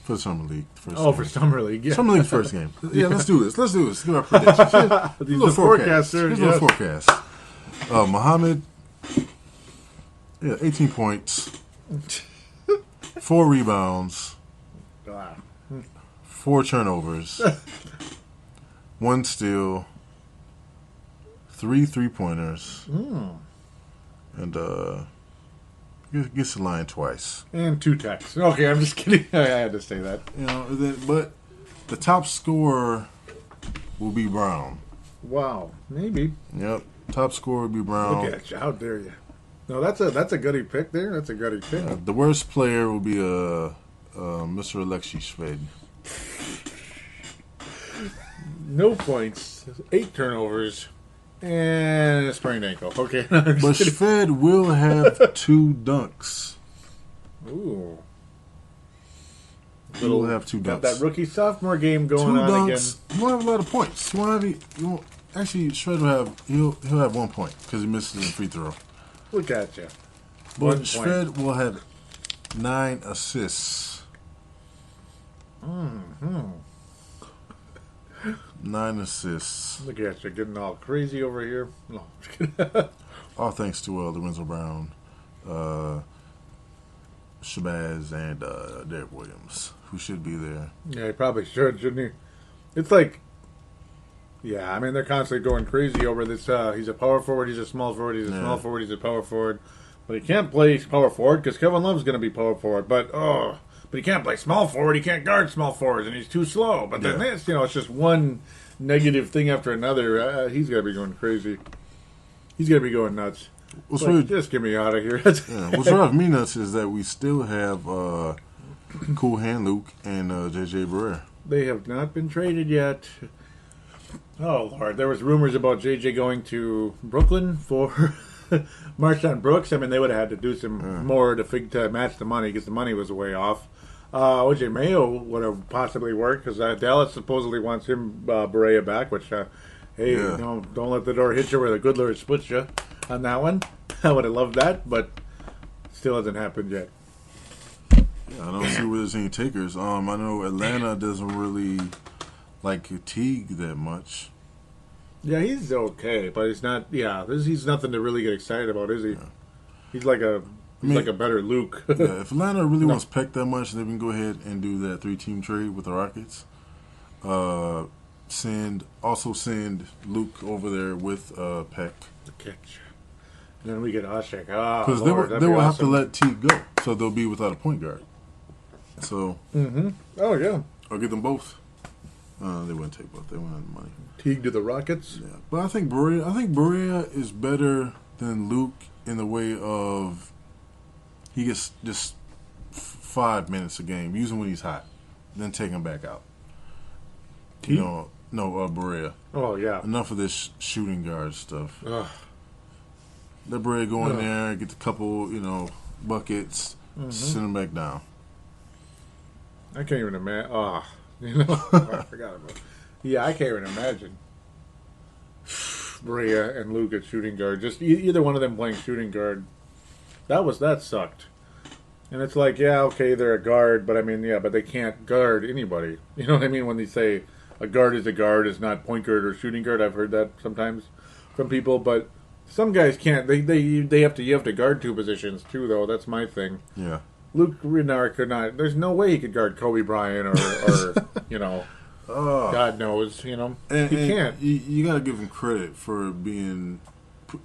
For the summer league. First Oh, game. for Summer League, yeah. Summer league's first game. Yeah, let's do this. Let's give our predictions. He's Little the forecaster. Here's a little forecast. Muhammad, 18 points, 4 rebounds, 4 turnovers, 1 steal, 3 3-pointers, and gets the line twice. And 2 techs. Okay, I'm just kidding. I had to say that. But the top scorer will be Brown. Wow, maybe. Yep, top scorer will be Brown. Look at you. How dare you? No, that's a goodie pick there. That's a goodie pick. The worst player will be Mr. Alexei Shved. No points, 8 turnovers, and a sprained ankle. Okay. But Shved will have 2 dunks. Ooh. He will have 2 dunks. Got that rookie sophomore game 2 going on dunks. again. He won't have a lot of points. Actually, Shved he'll have 1 point because he misses a free throw. Look at you. But Shved will have 9 assists. 9 assists. Look at you getting all crazy over here. No, just kidding. All thanks to Lorenzo Brown, Shabazz, and Derek Williams, who should be there. Yeah, he probably should, shouldn't he? It's like, yeah, I mean, they're constantly going crazy over this. He's a power forward, he's a small forward, he's a small forward, he's a power forward. But he can't play power forward because Kevin Love's going to be power forward. But he can't play small forward. He can't guard small forwards, and he's too slow. But then this, it's just one negative thing after another. He's got to be going crazy. He's going to be going nuts. Just get me out of here. What's driving me nuts is that we still have Cool Hand Luke and JJ Barea. They have not been traded yet. Oh, Lord. There was rumors about JJ going to Brooklyn for Marshawn Brooks. I mean, they would have had to do some more to match the money because the money was way off. OJ Mayo would have possibly worked because Dallas supposedly wants him, Barea, back, which, don't let the door hit you where the good Lord splits you on that one. I would have loved that, but still hasn't happened yet. Yeah, I don't see where there's any takers. I know Atlanta doesn't really like Teague that much. Yeah, he's okay, but he's not. Yeah, he's nothing to really get excited about, is he? Yeah. He's like a better Luke. If Atlanta really wants Peck that much, they can go ahead and do that 3-team trade with the Rockets. Send Luke over there with Peck. Then we get Ashek. Because they will have to let Teague go, so they'll be without a point guard. So. Oh yeah. Or get them both. They wouldn't take both. They wanted the money. Teague to the Rockets. Yeah, but I think Barea is better than Luke in the way of he gets just 5 minutes a game, use him when he's hot, then take him back out. Teague? No, Barea. Oh yeah. Enough of this shooting guard stuff. Ugh. Let Barea go in there, get a couple, buckets, send him back down. I can't even imagine. I forgot about it. Yeah, I can't even imagine. Brea and Luke at shooting guard. Just either one of them playing shooting guard. That sucked. And it's like, yeah, okay, they're a guard, but I mean, yeah, but they can't guard anybody. You know what I mean? When they say a guard is not point guard or shooting guard. I've heard that sometimes from people, but some guys can't. You have to guard two positions too, though. That's my thing. Yeah. Luke Renard could not. There's no way he could guard Kobe Bryant or you know, God knows, you know, he can't. You got to give him credit for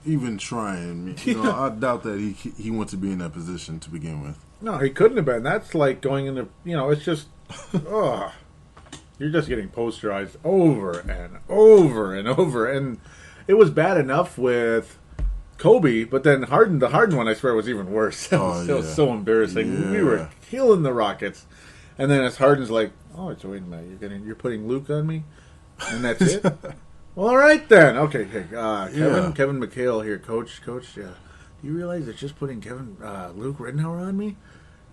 even trying. You know, I doubt that he wants to be in that position to begin with. No, he couldn't have been. That's like going into, you know, it's just, you're just getting posterized over and over and over. And it was bad enough with Kobe, but then the Harden one, I swear, was even worse. It was so embarrassing. Yeah. We were killing the Rockets. And then as Harden's like, oh, so wait a minute, you're putting Luke on me? And that's it? Well, all right then. Okay, Kevin McHale here, coach. Yeah. Do you realize it's just putting Luke Rittenhauer on me?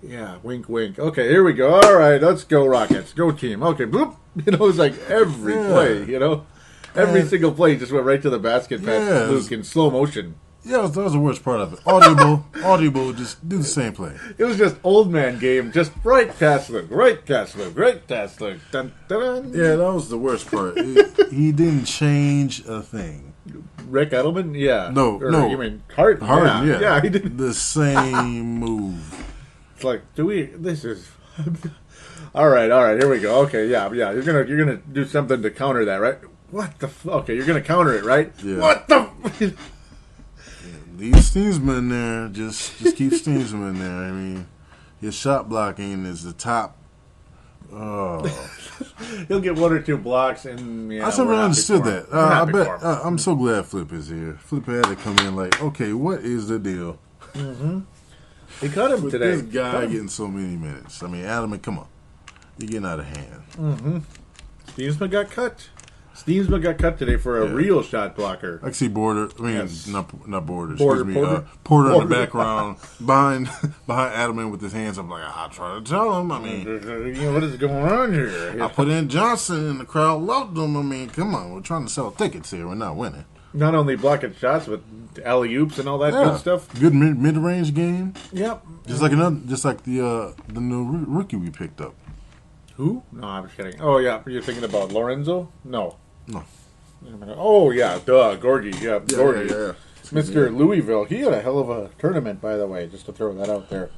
Yeah, wink, wink. Okay, here we go. All right, let's go Rockets. Go team. Okay, bloop. You know, it's like every play, you know. Every single play just went right to the basket past Luke in slow motion. Yeah, that was the worst part of it. Audible, just do the same play. It was just old man game, just right past Luke. Dun, dun, dun. Yeah, that was the worst part. He didn't change a thing. Rick Edelman? Yeah. No. You mean Harden? Yeah. Yeah, he did. The same move. It's like, this is... all right, here we go. Okay, yeah, you're gonna do something to counter that, right? What the okay, you're gonna counter it, right? Yeah. What the Leave Steensman there. Just keep Steensman there. I mean, his shot blocking is the top. He'll get one or two blocks, and I never understood that. I bet I'm so glad Flip is here. Flip had to come in like, okay, what is the deal? Mm-hmm. He cut him today. This guy getting so many minutes. I mean, Adam, come on, you're getting out of hand. Mm-hmm. Steensman got cut. Steensman got cut today for a real shot blocker. I see Border. I mean, not Border. Porter, excuse me. Porter in the background behind Adelman with his hands up. Like I try to tell him. I mean, what is going on here? I put in Johnson, and the crowd loved him. I mean, come on, we're trying to sell tickets here. We're not winning. Not only blocking shots, but alley oops and all that good stuff. Good mid range game. Yep. Just like the new rookie we picked up. Who? No, I'm just kidding. Oh yeah, you're thinking about Lorenzo? No. No. Oh yeah, Gorgie. Yeah, Gorgie. Yeah. Mr. Louisville. He had a hell of a tournament, by the way. Just to throw that out there,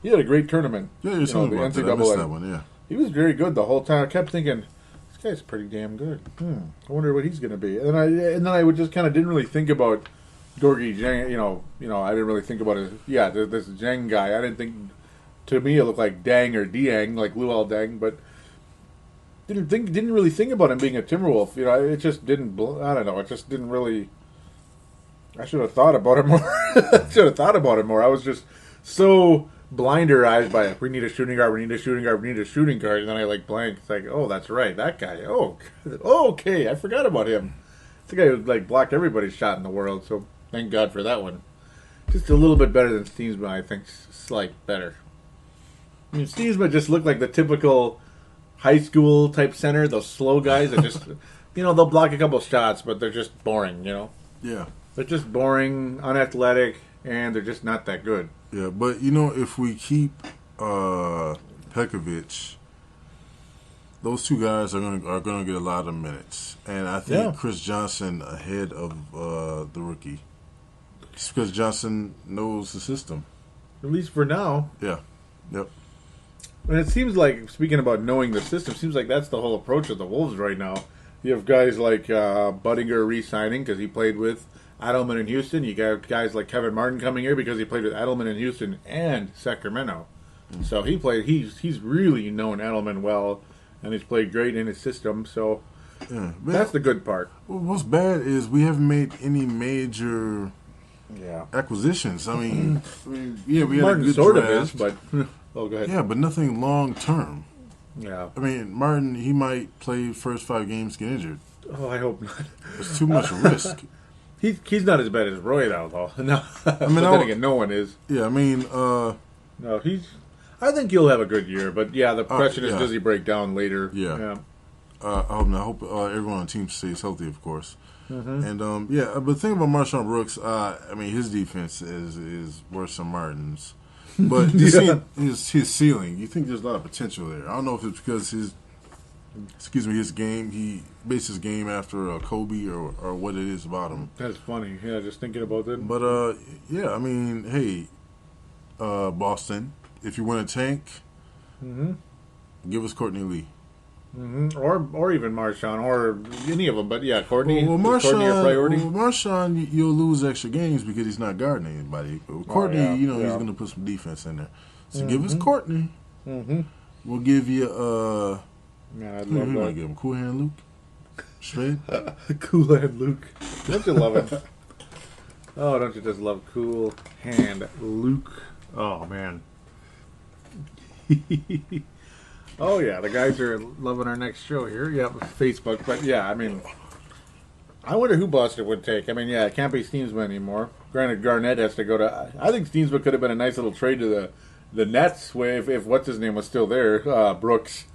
he had a great tournament. Yeah, you're saying about that. I missed that one. Yeah. He was very good the whole time. I kept thinking, this guy's pretty damn good. I wonder what he's going to be. And then I would just kind of didn't really think about Gorgie Zhang. You know, I didn't really think about it. Yeah, this Zhang guy. I didn't think. To me, it looked like Dang or Diang, like Luol Deng, but didn't really think about him being a Timberwolf. You know, it just didn't. I don't know. It just didn't really. I should have thought about it more. I was just so blinder-eyed by it. We need a shooting guard. And then I blank. It's like, oh, that's right, that guy. Oh, okay, I forgot about him. It's the guy who blocked everybody's shot in the world. So thank God for that one. Just a little bit better than Steensma, I think. Slight better. I mean, Steensma just looked like the typical high school type center. Those slow guys that just, they'll block a couple shots, but they're just boring. Yeah. They're just boring, unathletic, and they're just not that good. Yeah, but if we keep Pekovic, those two guys are gonna get a lot of minutes, and I think Chris Johnson ahead of the rookie, just because Johnson knows the system. At least for now. Yeah. Yep. And it seems like, speaking about knowing the system, seems like that's the whole approach of the Wolves right now. You have guys like Budinger re-signing because he played with Adelman in Houston. You got guys like Kevin Martin coming here because he played with Adelman in Houston and Sacramento. Mm-hmm. So he's really known Adelman well, and he's played great in his system. So that's the good part. Well, what's bad is we haven't made any major acquisitions. I mean, we had Martin a good sort draft. of is, but oh, go ahead. Yeah, but nothing long term. Yeah. I mean, Martin, he might play first 5 games, get injured. Oh, I hope not. It's too much risk. He's not as bad as Roy though. No, I mean, then again, no one is. Yeah, I mean, no, I think he'll have a good year, but the question is, does he break down later? Yeah. I hope everyone on the team stays healthy, of course. And but the thing about Marshawn Brooks, I mean, his defense is worse than Martin's. But just seeing his ceiling, you think there's a lot of potential there. I don't know if it's because his game, he based his game after Kobe or what it is about him. That's funny. Yeah, just thinking about that. But I mean, hey, Boston, if you want a tank, give us Courtney Lee. Or even Marshawn, or any of them. But yeah, Courtney. Well, is Courtney a priority? Well, Marshawn, you'll lose extra games because he's not guarding anybody. But Courtney, he's going to put some defense in there. So give us Courtney. We'll give you. Man, I'd who love you that. want to give him? Cool Hand Luke. Shred. Cool Hand Luke. Don't you love him? Oh, don't you just love Cool Hand Luke? Oh man. Oh yeah, the guys are loving our next show here. Yep, Facebook. But yeah, I mean, I wonder who Boston would take. I mean, yeah, it can't be Steensma anymore. Granted, Garnett has to go to. I think Steensma could have been a nice little trade to the Nets if what's his name was still there, Brooks.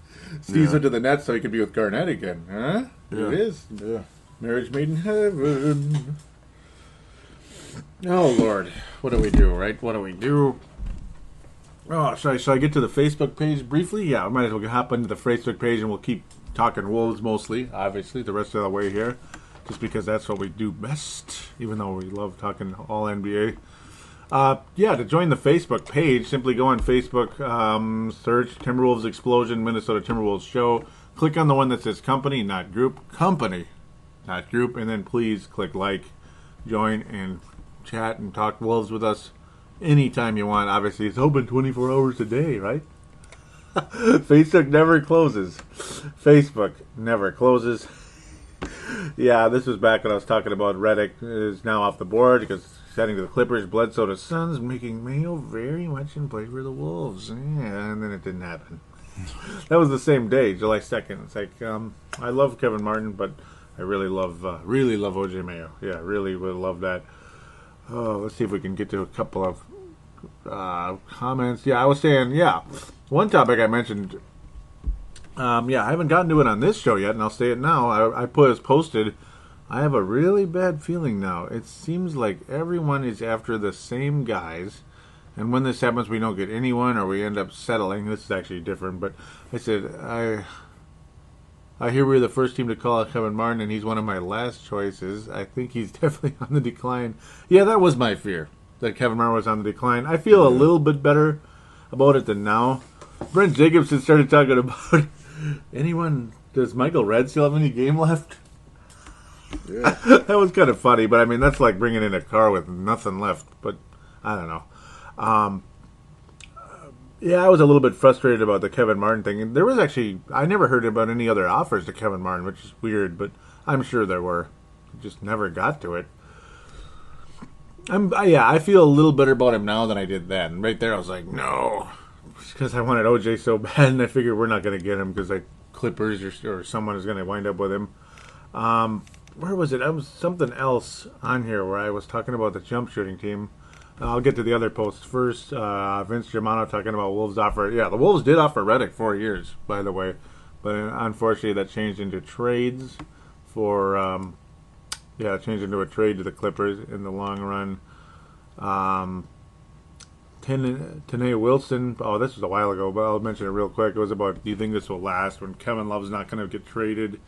Steensma to the Nets so he could be with Garnett again, huh? Yeah. It is. Yeah. Marriage made in heaven. Oh Lord, what do we do? Right? What do we do? Oh, should I get to the Facebook page briefly? Yeah, I might as well hop into the Facebook page and we'll keep talking Wolves mostly, obviously, the rest of the way here. Just because that's what we do best, even though we love talking all NBA. To join the Facebook page, simply go on Facebook, search Timberwolves Explosion, Minnesota Timberwolves Show. Click on the one that says company, not group. Company, not group. And then please click like, join, and chat and talk Wolves with us. Anytime you want. Obviously, it's open 24 hours a day, right? Facebook never closes. Facebook never closes. Yeah, this was back when I was talking about Redick is now off the board because he's heading to the Clippers. Bledsoe to Suns, making Mayo very much in play for the Wolves. Yeah, and then it didn't happen. That was the same day, July 2nd. It's like, I love Kevin Martin, but I really love OJ Mayo. Yeah, really would love that. Let's see if we can get to a couple of comments. Yeah, I was saying, one topic I mentioned, I haven't gotten to it on this show yet, and I'll say it now. I posted, I have a really bad feeling now. It seems like everyone is after the same guys, and when this happens, we don't get anyone, or we end up settling. This is actually different, but I said, I hear we're the first team to call out Kevin Martin, and he's one of my last choices. I think he's definitely on the decline. Yeah, that was my fear, that Kevin Martin was on the decline. I feel a little bit better about it than now. Brent Jacobson started talking about does Michael Redd still have any game left? Yeah. That was kind of funny, but I mean, that's like bringing in a car with nothing left, but I don't know. I was a little bit frustrated about the Kevin Martin thing. And there was actually, I never heard about any other offers to Kevin Martin, which is weird, but I'm sure there were. Just never got to it. I feel a little better about him now than I did then. Right there, I was like, no. Because I wanted OJ so bad, and I figured we're not going to get him because like Clippers or someone is going to wind up with him. Where was it? I was something else on here where I was talking about the jump shooting team. I'll get to the other posts first. Vince Germano talking about Wolves offer. Yeah, the Wolves did offer Redick 4 years, by the way. But unfortunately, that changed into trades changed into a trade to the Clippers in the long run. Tanae Wilson, this was a while ago, but I'll mention it real quick. It was about, do you think this will last when Kevin Love's not going to get traded?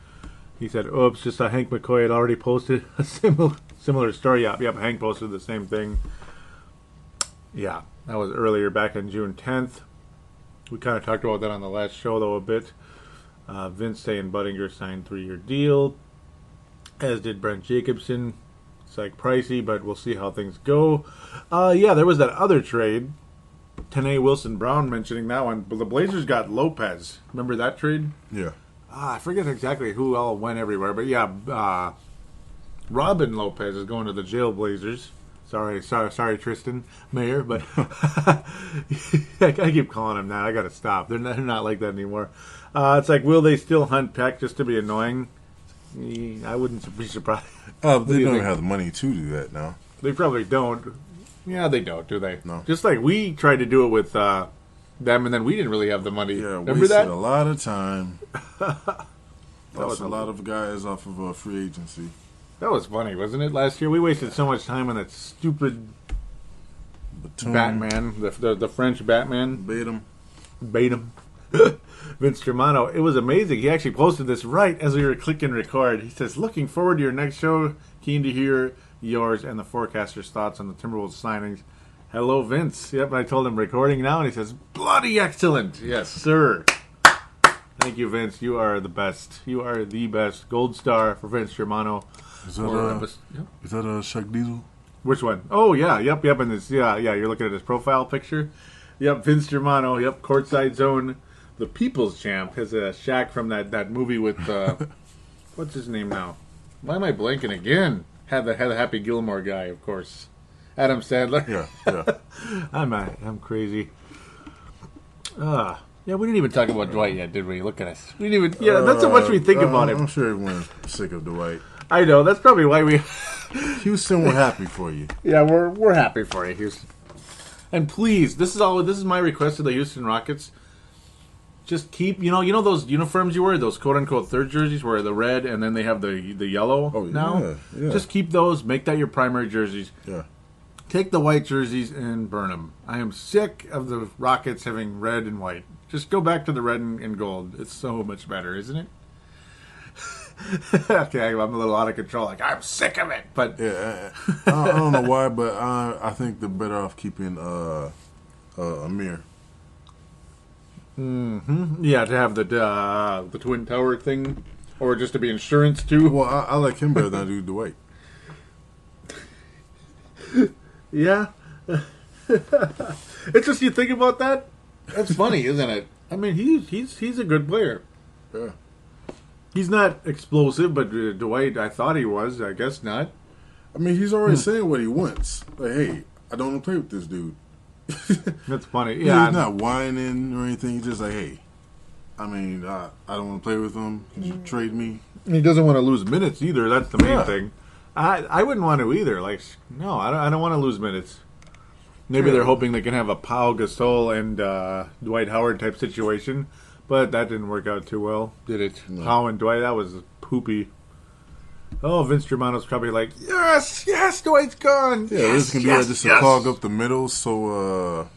He said, oops, just Hank McCoy had already posted a similar story. Yep, Hank posted the same thing. Yeah, that was earlier, back on June 10th. We kind of talked about that on the last show, though, a bit. Vince saying Budinger signed 3-year deal, as did Brent Jacobson. It's like pricey, but we'll see how things go. There was that other trade. Tanae Wilson-Brown mentioning that one. But the Blazers got Lopez. Remember that trade? Yeah. I forget exactly who all went everywhere, but Robin Lopez is going to the Jail Blazers. Sorry, Tristan Mayer, but I keep calling him that. I got to stop. They're not like that anymore. It's like, will they still hunt Peck just to be annoying? I wouldn't be surprised. They don't even have the money to do that now. They probably don't. Yeah, they don't, do they? No. Just like we tried to do it with them, and then we didn't really have the money. Yeah, remember wasted that? a lot of time. Lost a lot of guys off of free agency. That was funny, wasn't it? Last year we wasted so much time on that stupid Batman, the French Batman. Bait him. Vince Germano. It was amazing. He actually posted this right as we were clicking record. He says, "Looking forward to your next show. Keen to hear yours and the forecaster's thoughts on the Timberwolves signings. Hello, Vince." Yep, I told him recording now, and he says, "Bloody excellent." Yes, sir. Thank you, Vince. You are the best. You are the best. Gold star for Vince Germano. Is that a Shaq Diesel? Which one? Oh, yeah. Yep. And this, yeah. You're looking at his profile picture. Yep, Vince Germano. Yep, courtside zone. The People's Champ has a Shaq from that movie with what's his name now? Why am I blanking again? Had the Happy Gilmore guy, of course. Adam Sandler. Yeah. I'm crazy. Yeah, we didn't even talk about Dwight yet, did we? Look at us. We didn't even. Yeah, that's how much we think about him. I'm sure everyone's sick of Dwight. I know. That's probably why we. Houston, we're happy for you. Yeah, we're happy for you, Houston. And please, this is my request to the Houston Rockets. Just keep, you know those uniforms you wear, those quote-unquote third jerseys where the red and then they have the yellow now? Yeah. Just keep those. Make that your primary jerseys. Yeah. Take the white jerseys and burn them. I am sick of the Rockets having red and white. Just go back to the red and gold. It's so much better, isn't it? Okay, I'm a little out of control. Like, I'm sick of it. But yeah, I don't know why, but I think they're better off keeping Amir. Mm-hmm. Yeah, to have the Twin Tower thing, or just to be insurance too. Well, I like him better than I do Dwight. Yeah, it's just you think about that. That's funny, isn't it? I mean, he's a good player. Yeah, he's not explosive, but Dwight, I thought he was. I guess not. I mean, he's already saying what he wants. Like, hey, I don't want to play with this dude. That's funny. Yeah, he's not whining or anything. He's just like, hey, I mean, I don't want to play with him. Could you trade me? He doesn't want to lose minutes either. That's the main thing. I wouldn't want to either. Like, no, I don't want to lose minutes. Maybe they're hoping they can have a Pau Gasol and Dwight Howard type situation, but that didn't work out too well, did it? No. Pau and Dwight, that was poopy. Oh, Vince Germano's probably like, yes, Dwight's gone. Yeah, this can be just to clog up the middle, so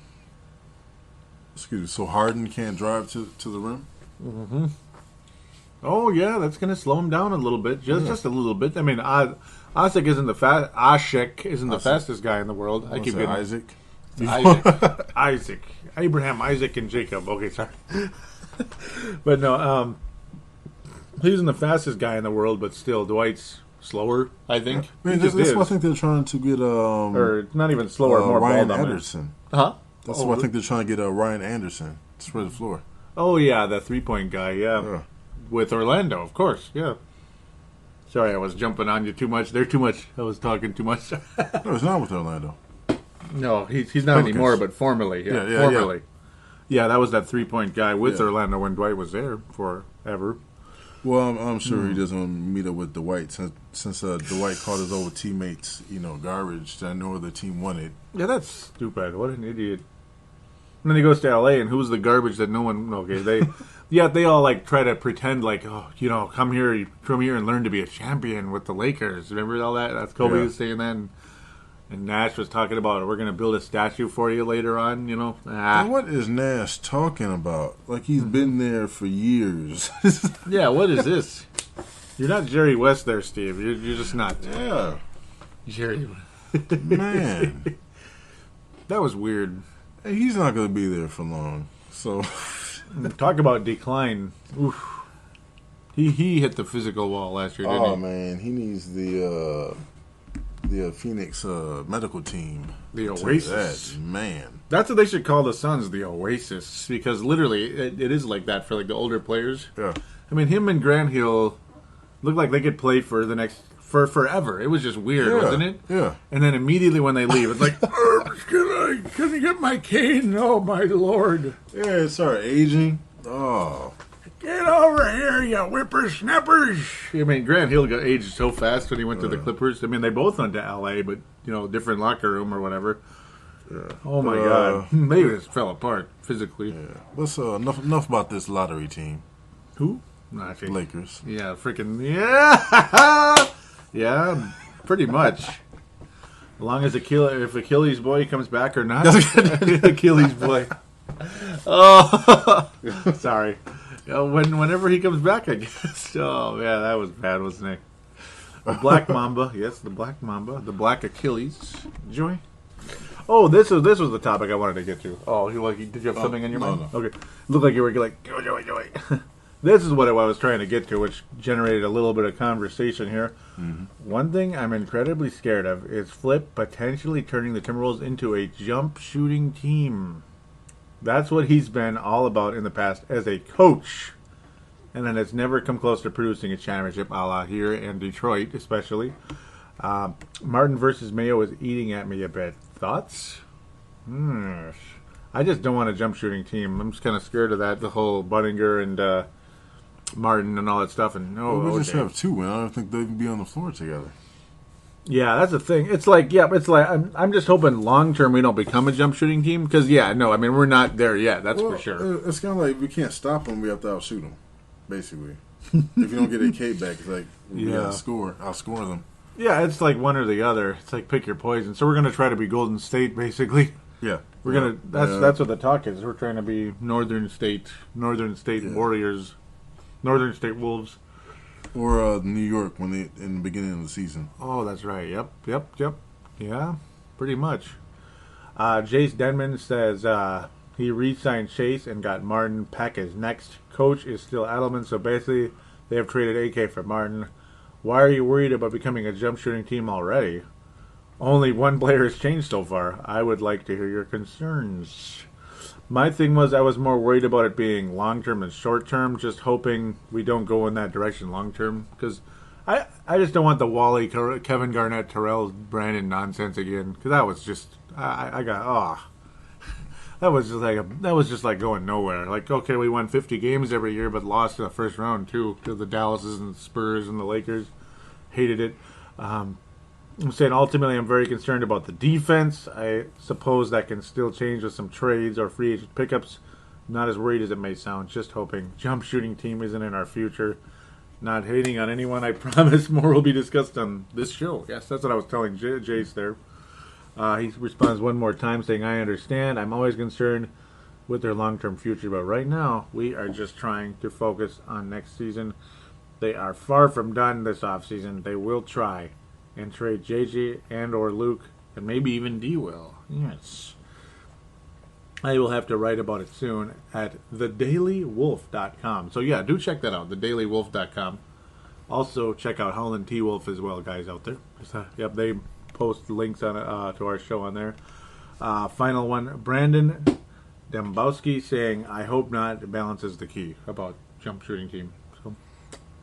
so Harden can't drive to the rim. Mm-hmm. Oh yeah, that's going to slow him down a little bit, just a little bit. I mean, Ashik isn't the fastest guy in the world. I keep getting Isaac. Isaac, Abraham, Isaac, and Jacob. Okay, sorry, but no, he isn't the fastest guy in the world, but still, Dwight's slower. I think. I mean, that's why I think they're trying to get or not even slower, more Ryan ball Anderson. Huh? That's why I think they're trying to get Ryan Anderson to spread the floor. Oh yeah, the 3-point guy. Yeah, with Orlando, of course. Yeah. Sorry, I was jumping on you too much. They're too much. I was talking too much. No, it's not with Orlando. No, he's not anymore, but formerly. Yeah, formerly. Yeah, that was that 3-point guy with Orlando when Dwight was there forever. Well, I'm sure he doesn't want to meet up with Dwight since Dwight called his old teammates, garbage that no other team wanted. Yeah, that's stupid. What an idiot. And then he goes to L.A. and who's the garbage that no one? Okay, they all like try to pretend like, come here and learn to be a champion with the Lakers. Remember all that? That's Kobe was saying that. And Nash was talking about, we're going to build a statue for you later on, And what is Nash talking about? Like, he's been there for years. Yeah, what is this? You're not Jerry West there, Steve. You're just not. Yeah. Jerry. Man. That was weird. Hey, he's not going to be there for long. So. Talk about decline. Oof. He hit the physical wall last year, didn't he? Oh, man. He needs the Phoenix medical team. The Oasis. Man. That's what they should call the Suns, the Oasis, because literally it is like that for like the older players. Yeah. I mean, him and Grant Hill look like they could play for forever. It was just weird, wasn't it? Yeah. And then immediately when they leave, it's like, can I get my cane? Oh, my Lord. Yeah, it started aging. Oh. Get over here, you whippersnappers. I mean, Grant Hill got aged so fast when he went to the Clippers. I mean, they both went to L.A., but, different locker room or whatever. Yeah. Oh, my God. They just fell apart physically. Yeah. Let's enough about this lottery team. Who? Okay. Lakers. Yeah, freaking yeah, yeah, pretty much. As long as if Achilles boy comes back or not, Achilles boy. Oh, sorry. Whenever he comes back, I guess. Oh man, that was bad, wasn't it? The Black Mamba, yes, the Black Mamba, the Black Achilles. Joy. Oh, this was the topic I wanted to get to. Oh, did you have something on your mind? No. Okay, looked like you were like Joy. This is what I was trying to get to, which generated a little bit of conversation here. Mm-hmm. One thing I'm incredibly scared of is Flip potentially turning the Timberwolves into a jump shooting team. That's what he's been all about in the past as a coach. And then it's never come close to producing a championship, a la here in Detroit, especially. Martin versus Mayo is eating at me a bit. Thoughts? I just don't want a jump shooting team. I'm just kind of scared of that, the whole Budinger and Martin and all that stuff. And we just have two, and I don't think they can be on the floor together. Yeah, that's the thing. It's like I'm just hoping long term we don't become a jump shooting team because we're not there yet. That's for sure. It's kind of like we can't stop them. We have to outshoot them, basically. If you don't get AK back, it's like we gotta score. Outscore them. Yeah, it's like one or the other. It's like pick your poison. So we're gonna try to be Golden State, basically. Yeah, we're gonna. That's what the talk is. We're trying to be Northern State Warriors, Northern State Wolves, or New York when they in the beginning of the season. Oh, that's right. Yep. Yeah, pretty much. Jace Denman says he re-signed Chase and got Martin Peck as next. Coach is still Edelman, so basically they have traded AK for Martin. Why are you worried about becoming a jump shooting team already? Only one player has changed so far. I would like to hear your concerns. My thing was I was more worried about it being long-term than short-term, just hoping we don't go in that direction long-term. Because I just don't want the Wally, Kevin Garnett, Terrell Brandon nonsense again. Because that was just, that was just like going nowhere. Like, okay, we won 50 games every year, but lost in the first round, too, to the Dallases and the Spurs and the Lakers. Hated it. I'm saying ultimately I'm very concerned about the defense. I suppose that can still change with some trades or free agent pickups. Not as worried as it may sound. Just hoping jump shooting team isn't in our future. Not hating on anyone. I promise more will be discussed on this show. Yes, that's what I was telling Jace there. He responds one more time saying, I understand. I'm always concerned with their long-term future. But right now, we are just trying to focus on next season. They are far from done this offseason. They will try and trade JJ and or Luke, and maybe even D will. Yes. I will have to write about it soon at thedailywolf.com. So yeah, do check that out, thedailywolf.com. Also check out Holland T. Wolf as well, guys out there. Yep, they post links on to our show on there. Final one, Brandon Dembowski saying, I hope not, balance is the key about jump shooting team. So,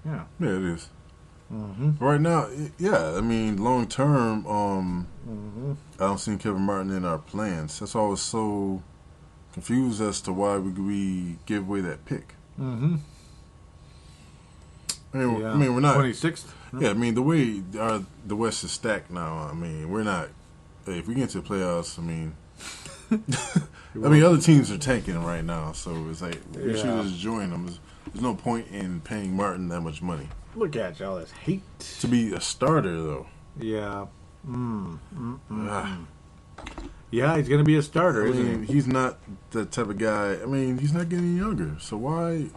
yeah. Yeah, it is. Mm-hmm. Right now, yeah. I mean, long term, I don't see Kevin Martin in our plans. That's why I was so confused as to why we give away that pick. Mm-hmm. I mean, we're not 26th. No? Yeah, I mean the way the West is stacked now. I mean, we're not. If we get to the playoffs, I mean, other teams are tanking right now, so it's like we should just join them. There's no point in paying Martin that much money. Look at you, all this hate. To be a starter, though. Yeah. Yeah, he's going to be a starter, isn't he? He's not the type of guy. I mean, he's not getting younger, so why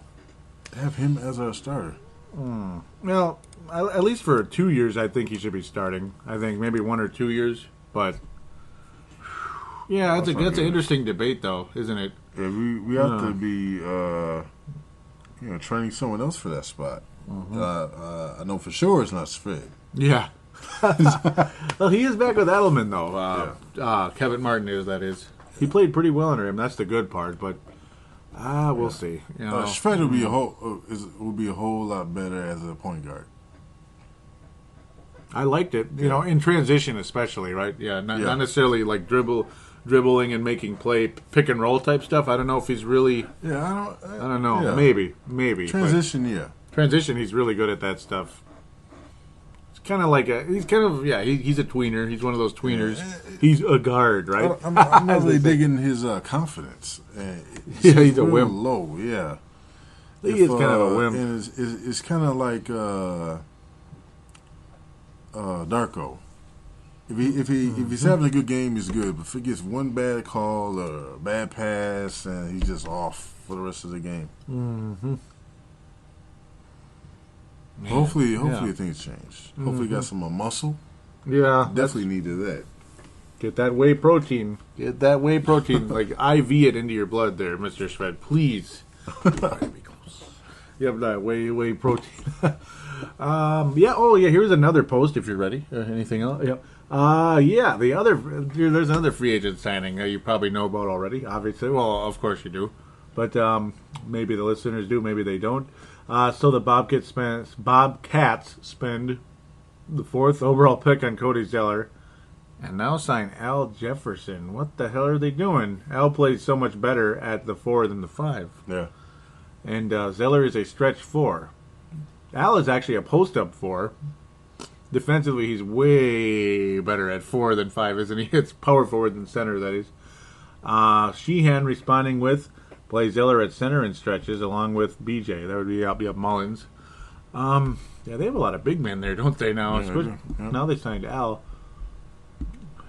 have him as our starter? Well, at least for 2 years, I think he should be starting. I think maybe 1 or 2 years, but yeah, that's an interesting debate, though, isn't it? Yeah, we have to be, training someone else for that spot. Mm-hmm. I know for sure it's not Fred. Yeah. Well, he is back with Edelman, though. Kevin Martin is, that is. He played pretty well under him. That's the good part, but we'll see. Fred would be a whole lot better as a point guard. I liked it, in transition especially, right? Yeah, not necessarily like dribbling and making play pick and roll type stuff. I don't know if he's really. Yeah, I don't know. Yeah. Maybe transition. Transition. He's really good at that stuff. It's kind of like he's a tweener. He's one of those tweeners. Yeah. He's a guard, right? I'm not really digging his confidence. He's a whim. Low. Yeah. He is kind of a wimp. And it's kind of like Darko. If he's having a good game, he's good. But if he gets one bad call or a bad pass, and he's just off for the rest of the game. Mm-hmm. Hopefully things change. Hopefully, got some more muscle. Yeah, Definitely needed that. Get that whey protein. Get that whey protein. Like IV it into your blood, there, Mr. Shred. Please. You have that whey protein. Yeah. Oh, yeah. Here's another post. If you're ready. Anything else? Yeah. Yeah. There's another free agent signing you probably know about already. Obviously, well, of course you do, but maybe the listeners do. Maybe they don't. So the Bobcats spend the 4th overall pick on Cody Zeller, and now sign Al Jefferson. What the hell are they doing? Al plays so much better at the 4 than the 5. Yeah. And Zeller is a stretch 4. Al is actually a post-up 4. Defensively, he's way better at 4 than 5, isn't he? It's power forward than center, that is. Sheehan responding with, play Zeller at center and stretches, along with BJ. That would be up Mullins. Yeah, they have a lot of big men there, don't they, now? Yeah. Now they signed Al.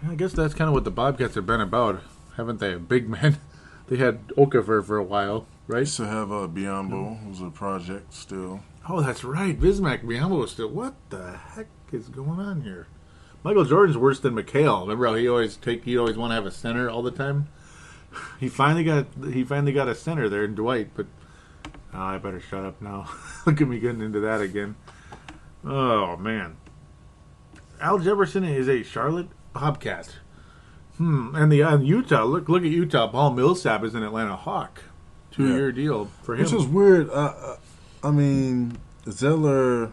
I guess that's kind of what the Bobcats have been about, haven't they? Big men. They had Okafor for a while, right? Used to have Biombo, who's a project still. Oh, that's right. Bismack Biombo was still. What the heck is going on here? Michael Jordan's worse than McHale. Remember how he always want to have a center all the time? He finally got a center there in Dwight, but I better shut up now. Look at me getting into that again. Oh man. Al Jefferson is a Charlotte Bobcat. And Utah, look at Utah. Paul Millsap is an Atlanta Hawk. 2-year deal for him. Which is weird. I mean, Zeller. I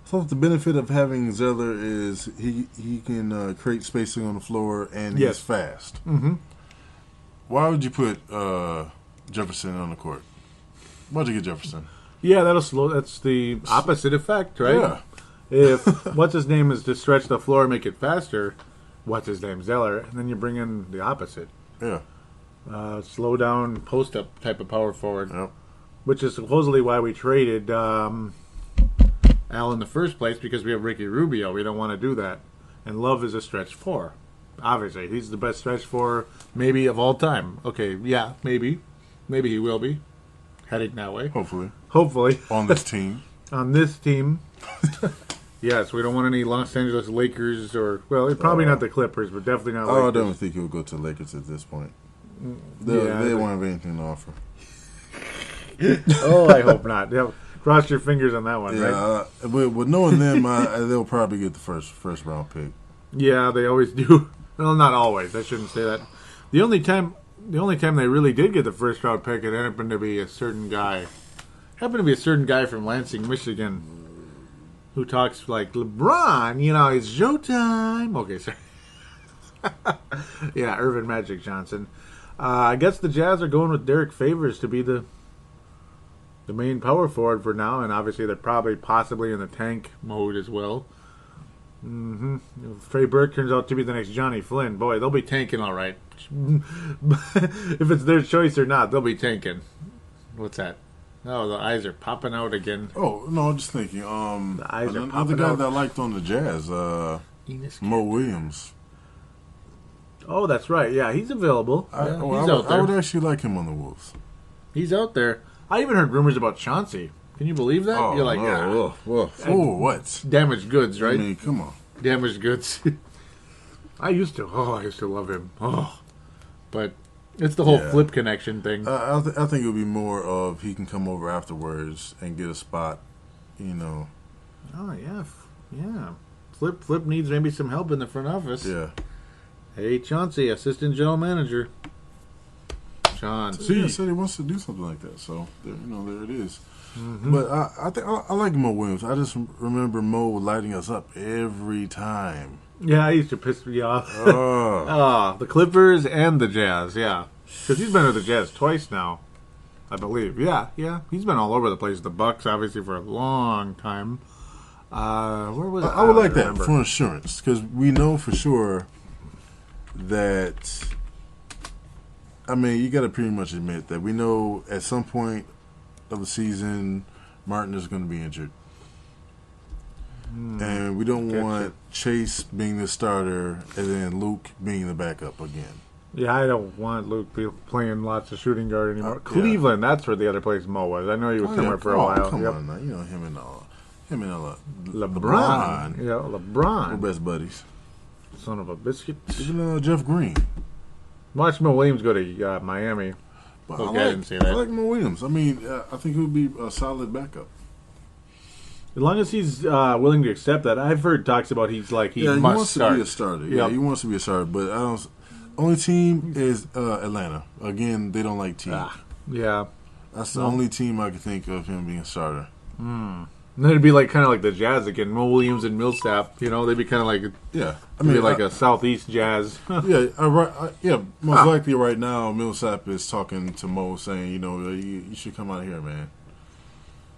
thought the benefit of having Zeller is he can create spacing on the floor and he's fast. Mm-hmm. Why would you put Jefferson on the court? Why'd you get Jefferson? Yeah, that's the opposite effect, right? Yeah. If what's his name is to stretch the floor and make it faster, what's his name, Zeller, and then you bring in the opposite. Yeah. Slow down, post up type of power forward. Yep. Which is supposedly why we traded Al in the first place, because we have Ricky Rubio. We don't want to do that. And Love is a stretch 4. Obviously, he's the best stretch 4 maybe of all time. Okay, yeah, maybe. Maybe he will be. Heading that way. Hopefully. On this team. On this team. Yes, we don't want any Los Angeles Lakers or, well, probably not the Clippers, but definitely not Lakers. I don't think he'll go to the Lakers at this point. They won't have anything to offer. Oh, I hope not. Yeah, cross your fingers on that one, right? With knowing them, they'll probably get the first round pick. Yeah, they always do. Well, not always. I shouldn't say that. The only time they really did get the first round pick, it happened to be a certain guy. Happened to be a certain guy from Lansing, Michigan, who talks like LeBron. You know, it's showtime. Okay, sorry. Yeah, Irvin Magic Johnson. I guess the Jazz are going with Derek Favors to be the main power forward for now, and obviously they're probably possibly in the tank mode as well. Mm-hmm. If Trey Burke turns out to be the next Johnny Flynn, boy, they'll be tanking all right. If it's their choice or not, they'll be tanking. What's that? Oh, the eyes are popping out again. Oh, no, I'm just thinking. The eyes are another popping guy out. that I liked on the Jazz, Mo Williams. Oh, that's right. Yeah, he's available. He's out there. I would actually like him on the Wolves. He's out there. I even heard rumors about Chauncey. Can you believe that? Oh, you're like, what? Damaged goods, right? I mean, come on. Damaged goods. I used to love him. Oh, but it's the whole flip connection thing. I think it would be more of he can come over afterwards and get a spot, you know. Oh yeah. Flip needs maybe some help in the front office. Yeah. Hey, Chauncey, assistant general manager. Chauncey. Yeah, said he wants to do something like that. So there it is. Mm-hmm. But I think I like Mo Williams. I just remember Mo lighting us up every time. Yeah, I used to piss me off. The Clippers and the Jazz, yeah. Because he's been with the Jazz twice now, I believe. Yeah. He's been all over the place. The Bucks, obviously, for a long time. Where was I would like that for insurance, because we know for sure that, I mean, you got to pretty much admit that we know at some point of the season, Martin is going to be injured. And we don't want Chase being the starter and then Luke being the backup again. Yeah, I don't want Luke playing lots of shooting guard anymore. Yeah. Cleveland, that's where the other place Mo was. I know he was somewhere for a while. Come Yep. on now. You know him and LeBron. Yeah, LeBron. We're best buddies. Son of a biscuit. Even Jeff Green. Watch Mo Williams go to Miami. But Okay, I didn't see that. I like Mo Williams. I mean, I think he would be a solid backup. As long as he's willing to accept that. I've heard talks about he he must wants start. to be a starter. Yeah, Yep. he wants to be a starter. But I don't. Only team is Atlanta. Again, they don't like T. Yeah. That's the only team I can think of him being a starter. And then it'd be like kind of like the Jazz again. Mo Williams and Millsap. You know, they'd be kind of like like a Southeast Jazz. Most likely right now Millsap is talking to Mo, saying, you should come out here, man.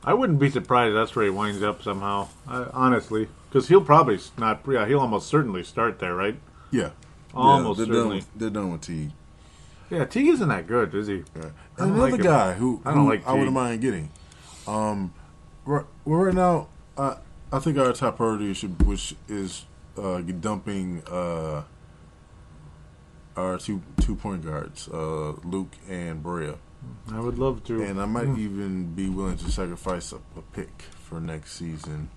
I wouldn't be surprised if that's where he winds up somehow. Honestly, because he'll probably not. Yeah, he'll almost certainly start there, right? Yeah. Almost they're certainly. They're done with T. Yeah, T isn't that good, is he? Yeah. And another guy who I wouldn't mind getting. Right now, I think our top priority is dumping our two point guards, Luke and Brea. I would love to. And I might even be willing to sacrifice a pick for next season,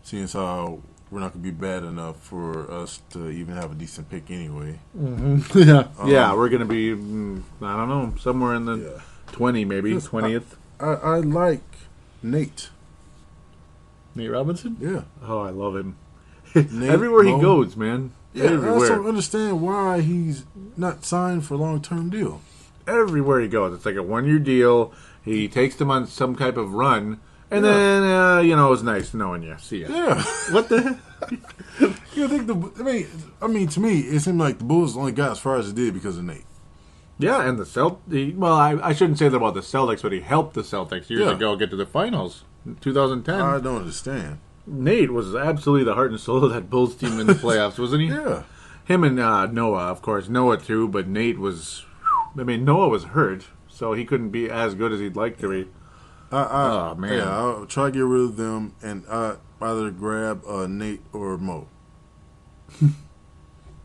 seeing as how we're not going to be bad enough for us to even have a decent pick anyway. Yeah, we're going to be, I don't know, somewhere in the 20 maybe, 20th. I like Nate. Nate Robinson? Yeah. Oh, I love him. Nate, Everywhere he goes, man. Yeah, Everywhere. I also don't understand why he's not signed for a long-term deal. Everywhere he goes. It's like a one-year deal. He takes them on some type of run. And then, it was nice knowing you. See ya. Yeah. What the heck? You think I mean, to me, it seemed like the Bulls only got as far as it did because of Nate. Yeah, and the Celtics. Well, I shouldn't say that about the Celtics, but he helped the Celtics years ago get to the finals in 2010. I don't understand. Nate was absolutely the heart and soul of that Bulls team in the playoffs, wasn't he? Yeah. Him and Noah, of course. Noah, too, but Nate was... Noah was hurt, so he couldn't be as good as he'd like to be. Oh, man. Yeah, I'll try to get rid of them and either grab Nate or Mo.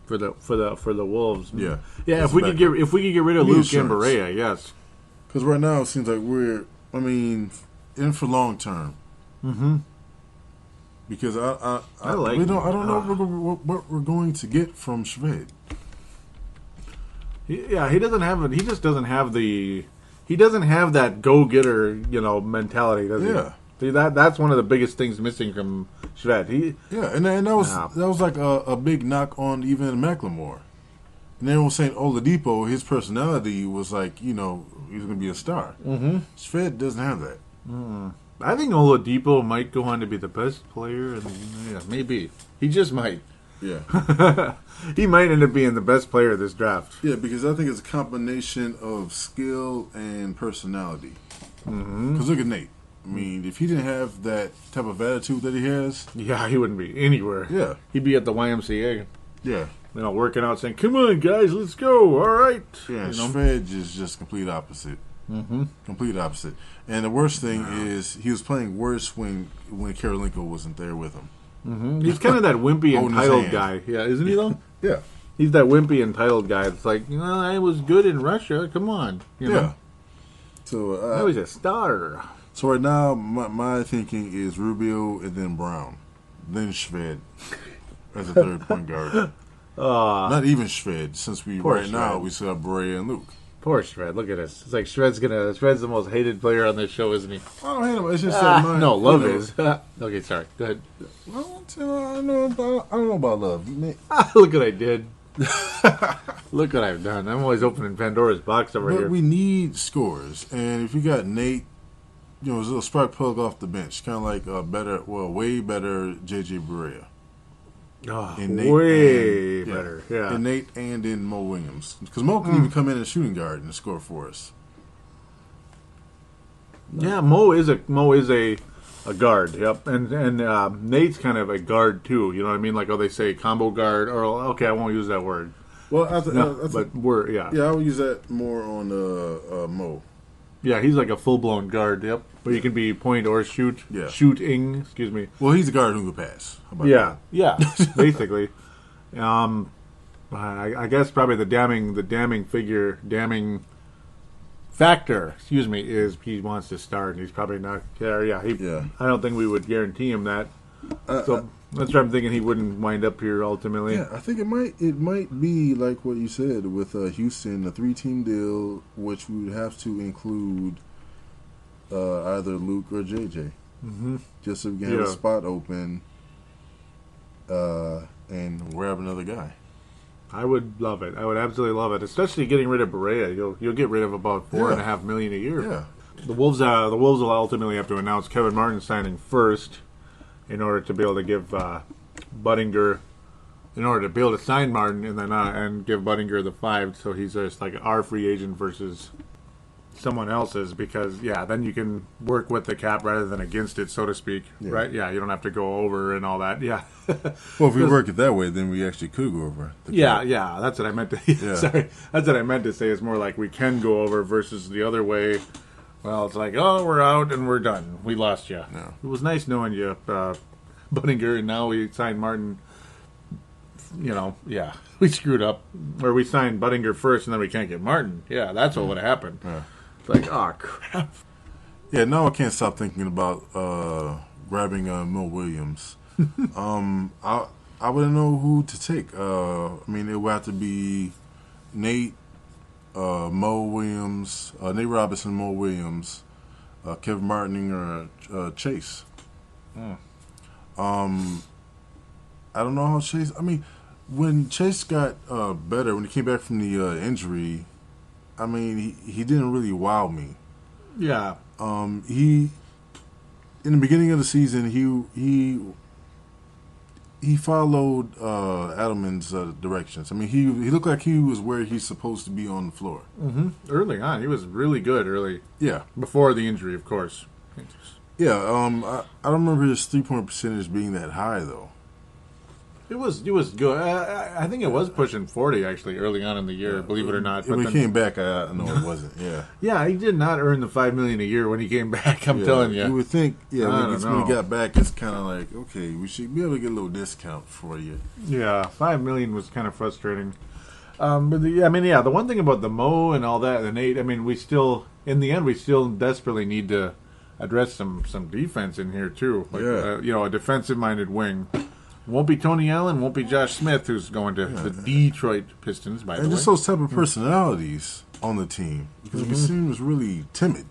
For the Wolves. Yeah. Yeah, if we could get rid of Luke and Barea, yes. Because right now it seems like we're in for long term. Mm-hmm. Because I like I don't know what we're going to get from Shved. Yeah, he just doesn't have that go-getter, mentality, does he? Yeah. See, that's one of the biggest things missing from Shved. And that was like a big knock on even Macklemore. And everyone was saying Oladipo, his personality was like, he's going to be a star. Mm-hmm. Shved doesn't have that. Mm. I think Oladipo might go on to be the best player, and maybe he just might. Yeah. He might end up being the best player of this draft. Yeah, because I think it's a combination of skill and personality. Because look at Nate. I mean, if he didn't have that type of attitude that he has... Yeah, he wouldn't be anywhere. Yeah. He'd be at the YMCA. Yeah. Working out saying, come on, guys, let's go. All right. Yeah, Shved is just complete opposite. Mm-hmm. Complete opposite. And the worst thing is he was playing worse when Karolinko wasn't there with him. Mm-hmm. He's kind of that wimpy, entitled guy. Yeah, isn't he, though? Yeah. He's that wimpy, entitled guy. It's like, I was good in Russia. Come on. You know? So I was a star. So right now, my thinking is Rubio and then Brown. Then Shved as a third point guard. Not even Shved, since we still have Brea and Luke. Poor Shved. Look at this. It's like Shved's the most hated player on this show, isn't he? I don't hate him. It's just that love is. Okay, sorry. Go ahead. Well, I don't know about love. Look what I did. Look what I've done. I'm always opening Pandora's box over here. But we need scores, and if you got Nate, it's a little spark plug off the bench, kind of like way better JJ Barea. Oh, way better. Yeah. And Nate and in Mo Williams. Because Mo can even come in as shooting guard and score for us. Yeah, Mo is a guard. Yep. And Nate's kind of a guard too. You know what I mean? Like they say combo guard or I won't use that word. Well, but we're Yeah, I would use that more on Mo. Yeah, he's like a full-blown guard, yep. But he can be point or shoot. Yeah. Shooting, excuse me. Well, he's a guard who can pass. How about Yeah, yeah, basically. I guess probably the damning factor, excuse me, is he wants to start, and he's probably not there. Yeah, I don't think we would guarantee him that. So that's why I'm thinking he wouldn't wind up here ultimately. Yeah, I think it might be like what you said with Houston, a 3-team deal, which we would have to include either Luke or JJ, just so we can have a spot open and grab another guy. I would love it. I would absolutely love it, especially getting rid of Berea. You'll get rid of about $4.5 million a year. Yeah. The Wolves will ultimately have to announce Kevin Martin signing first in order to be able to give Budinger, in order to be able to sign Martin and then and give Budinger the 5, so he's just like our free agent versus someone else's, because then you can work with the cap rather than against it, so to speak. Yeah. Right? Yeah, you don't have to go over and all that. Yeah. Well, if we work it that way, then we actually could go over. Yeah, that's what I meant to. Sorry, that's what I meant to say. It's more like we can go over versus the other way. Well, it's like, oh, we're out and we're done. We lost you. Yeah. It was nice knowing you, Budinger, and now we signed Martin. We screwed up. Where we signed Budinger first and then we can't get Martin. Yeah, that's what would have happened. Yeah. It's like, oh, crap. Yeah, now I can't stop thinking about grabbing Mo Williams. I wouldn't know who to take. It would have to be Nate, Mo Williams, Nate Robinson, Mo Williams, Kevin Martin, or Chase. I don't know how Chase. When Chase got better, when he came back from the injury, he didn't really wow me. Yeah. He in the beginning of the season, he followed Adelman's directions. He looked like he was where he's supposed to be on the floor. Mm-hmm. Early on, he was really good early. Yeah. Before the injury, of course. Yeah. I don't remember his 3-point percentage being that high though. It was good. I think it was pushing 40 actually early on in the year. Believe it or not. When he came back, I know it wasn't. Yeah. Yeah, he did not earn the $5 million a year when he came back. I'm telling you. You would think, when he got back, it's kind of like, okay, we should be able to get a little discount for you. Yeah, $5 million was kind of frustrating. The one thing about the Mo and all that, the Nate, we still desperately need to address some defense in here too. A defensive-minded wing. Won't be Tony Allen, won't be Josh Smith, who's going to the Detroit Pistons, by the way. And just those type of personalities on the team. Because the team was really timid.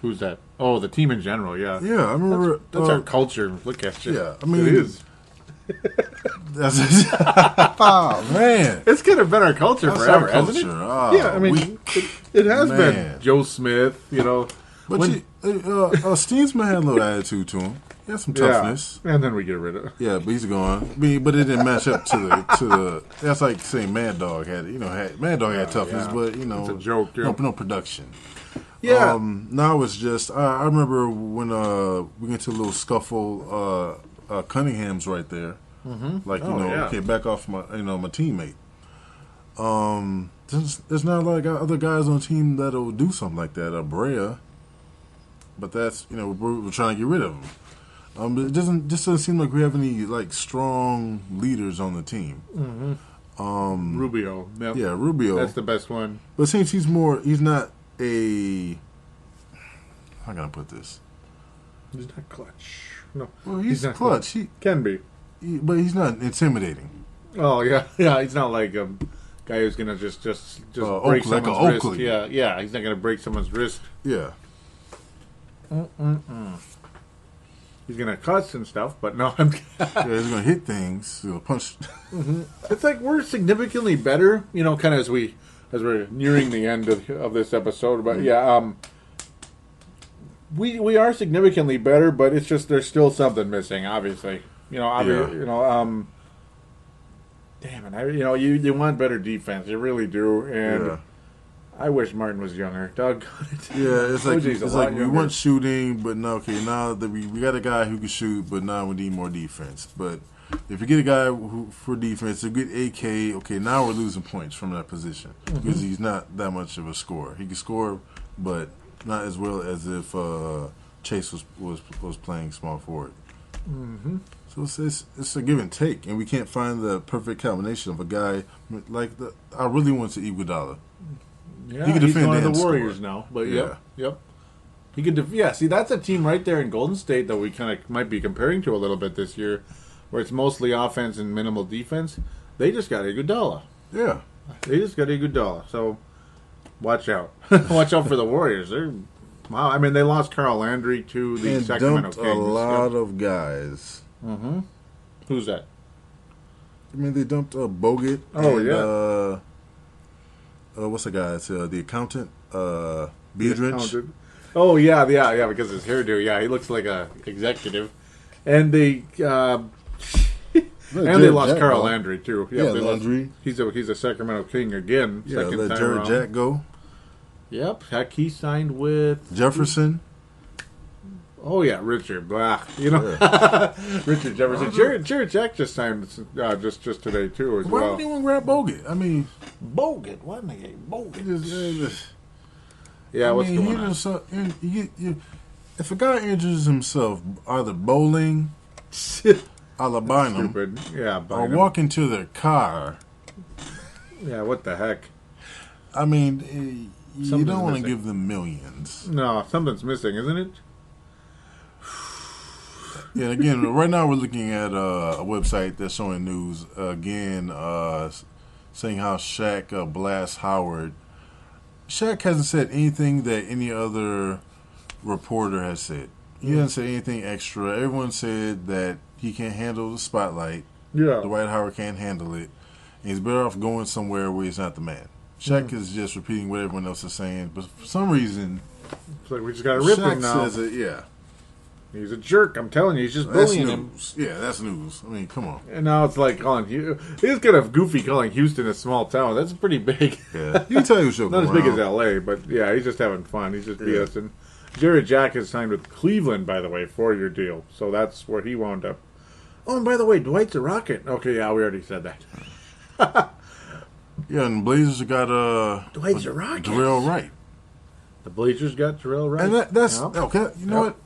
Who's that? Oh, the team in general, yeah. Yeah, I remember. That's our culture. Look at you. Yeah, it is. Oh, man. It's kind of been our culture forever, hasn't it? It has been. Joe Smith, But Steensman had a little attitude to him. He had some toughness. And then we get rid of it. Yeah, but he's gone. But it didn't match up to the that's like saying Mad Dog had toughness, but it's a joke. No production. Yeah. Now it's just I remember when we get to a little scuffle. Cunningham's right there. Mm-hmm. Okay, back off my my teammate. There's not a lot of other guys on the team that'll do something like that. Brea, but that's we're trying to get rid of him. It doesn't seem like we have any strong leaders on the team. Mm-hmm. Rubio. Yep. Yeah, Rubio. That's the best one. But it seems he's not a. How can I put this? He's not clutch. No. Well, he's clutch. He can be, but he's not intimidating. Oh yeah. He's not like a guy who's gonna just break someone's wrist. Yeah. He's not gonna break someone's wrist. Yeah. He's gonna cuss and stuff, but no. He's gonna hit things. He's gonna punch. Mm-hmm. It's like we're significantly better, kind of as we're nearing the end of this episode. But we are significantly better, but it's just there's still something missing. Obviously, damn it, you want better defense, you really do, and. I wish Martin was younger. Doggone it. Yeah, it's like we want shooting, but no. Okay, now that we got a guy who can shoot, but now we need more defense. But if you get a guy for defense, a good AK. Okay, now we're losing points from that position because he's not that much of a scorer. He can score, but not as well as if Chase was playing small forward. Mm-hmm. So it's a give and take, and we can't find the perfect combination of a guy like the. I really want to Iguodala. Yeah, he can he's defend one of the and Warriors score. now. But Yeah. yep. He can. See, that's a team right there in Golden State that we kind of might be comparing to a little bit this year, where it's mostly offense and minimal defense. They just got Iguodala. Yeah. They just got Iguodala. So watch out. Watch out for the Warriors. Wow. I mean, they lost Carl Landry to the And Sacramento dumped Kings. a lot of guys. Mm-hmm. Who's that? I mean, they dumped Bogut. Oh, and, what's the guy? It's the accountant, Budinger. Oh, yeah, because his hairdo. Yeah, he looks like a executive. And they lost Jack Carl go. Landry too. Yeah, they lost- Landry. He's a Sacramento King again. Yeah, Second let time Jared around. Jack go. Yep, heck, he signed with. Jefferson. Oh yeah, Richard. Blah, Richard Jefferson. Jared Jack just signed just today too as Why well. would anyone grab Bogut? I mean, Bogut, why didn't they get Bogut? I What's mean, going on? if a guy injures himself either bowling, albino, Stupid. Yeah, or Bynum. walking to their car, Yeah, what the heck? I mean, you Something's don't want to missing. give them millions. No, something's missing, isn't it? Yeah, again, right now we're looking at a website that's showing news again, saying how Shaq blasts Howard. Shaq hasn't said anything that any other reporter has said. He hasn't said anything extra. Everyone said that he can't handle the spotlight. Yeah. Dwight Howard can't handle it. And he's better off going somewhere where he's not the man. Shaq is just repeating what everyone else is saying, but for some reason, It's like we just got to rip him Shaq now. says it. Yeah, He's a jerk. I'm telling you, he's just that's bullying him. news. Yeah, that's news. I mean, come on. And now it's like calling it's kind of goofy calling Houston a small town. That's pretty big. Yeah, you can tell he was joking Not as big as around. LA, but yeah, he's just having fun. He's just BSing. Jared Jack has signed with Cleveland, by the way, 4-year deal. So that's where he wound up. Oh, and by the way, Dwight's a Rocket. Okay, yeah, we already said that. Yeah, and Blazers got Dwight's a Rocket. Darrell Wright. The Blazers got Terrell Wright. And that's Yep. okay. You know Yep. what?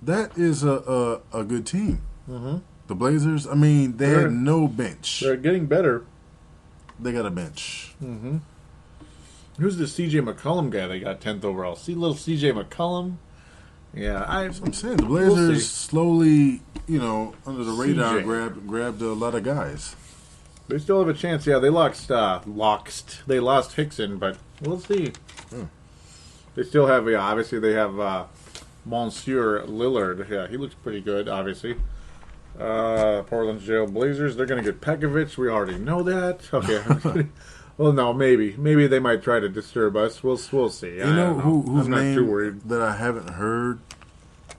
That is a good team. Mm-hmm. The Blazers. I mean, they They're- had no bench. They're getting better. They got a bench. Mm-hmm. Who's the C.J. McCollum guy they got 10th overall? See little C.J. McCollum? Yeah, I'm saying the We'll Blazers see. slowly, under the radar, CJ. grabbed a lot of guys. They still have a chance. Yeah, they They lost Hickson, but we'll see. They still have. Yeah, obviously they have Monsieur Lillard. Yeah, he looks pretty good. Obviously, Portland Jail Blazers. They're going to get Pekovic. We already know that. Okay. Well, no, maybe they might try to disturb us. We'll see. You know whose I'm not name too worried. that I haven't heard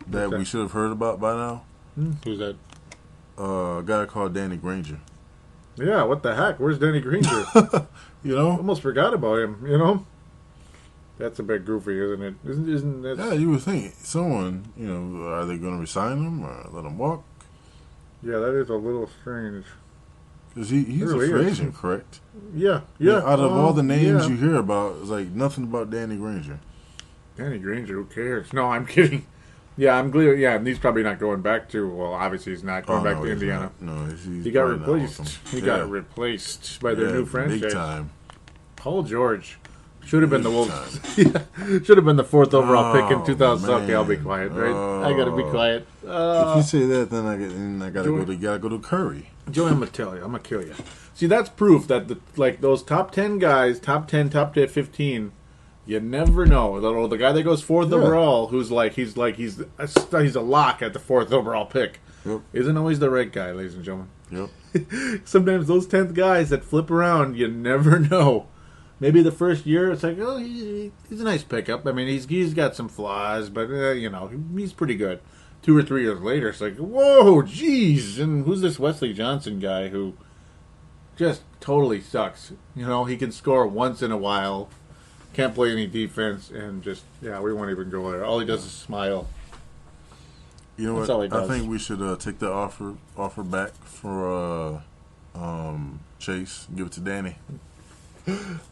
that What's we that? should have heard about by now? Who's that? A guy called Danny Granger. Yeah, what the heck? Where's Danny Granger? You know? Almost forgot about him. You know, that's a bit goofy, isn't it? Isn't that? Yeah, you would think someone, are they going to resign him or let him walk? Yeah, that is a little strange. Because he's Really a free is. agent, correct? Yeah. Out of all the names yeah. you hear about, it's like nothing about Danny Granger. Danny Granger, who cares? No, I'm kidding. Yeah, I'm glad. Yeah, and he's probably not going back to. Well, obviously he's not going back to he's Indiana. not. No, he's He got probably not with replaced. them. He got replaced by their new Big franchise. time. Paul George should have been the Big Wolves. Yeah, should have been the 4th overall pick in Oh, 2000. Okay, I'll be man. quiet. Right, I gotta be quiet. If you say that, then I gotta go to Curry. Joey, I'm gonna tell you. I'm gonna kill you. See, that's proof that those top 10 guys, top 10, top 10, 15. You never know. The guy that goes 4th Yeah. overall, he's a lock at the 4th overall pick, Yep. isn't always the right guy, ladies and gentlemen. Yep. Sometimes those 10th guys that flip around, you never know. Maybe the first year it's like, oh, he's a nice pickup. I mean, he's got some flaws, but he's pretty good. 2 or 3 years later, it's like, whoa, jeez, and who's this Wesley Johnson guy who just totally sucks? He can score once in a while. Can't play any defense, and we won't even go there. All he does is smile. You know That's what? all he I does. think we should take the offer back for Chase. Give it to Danny.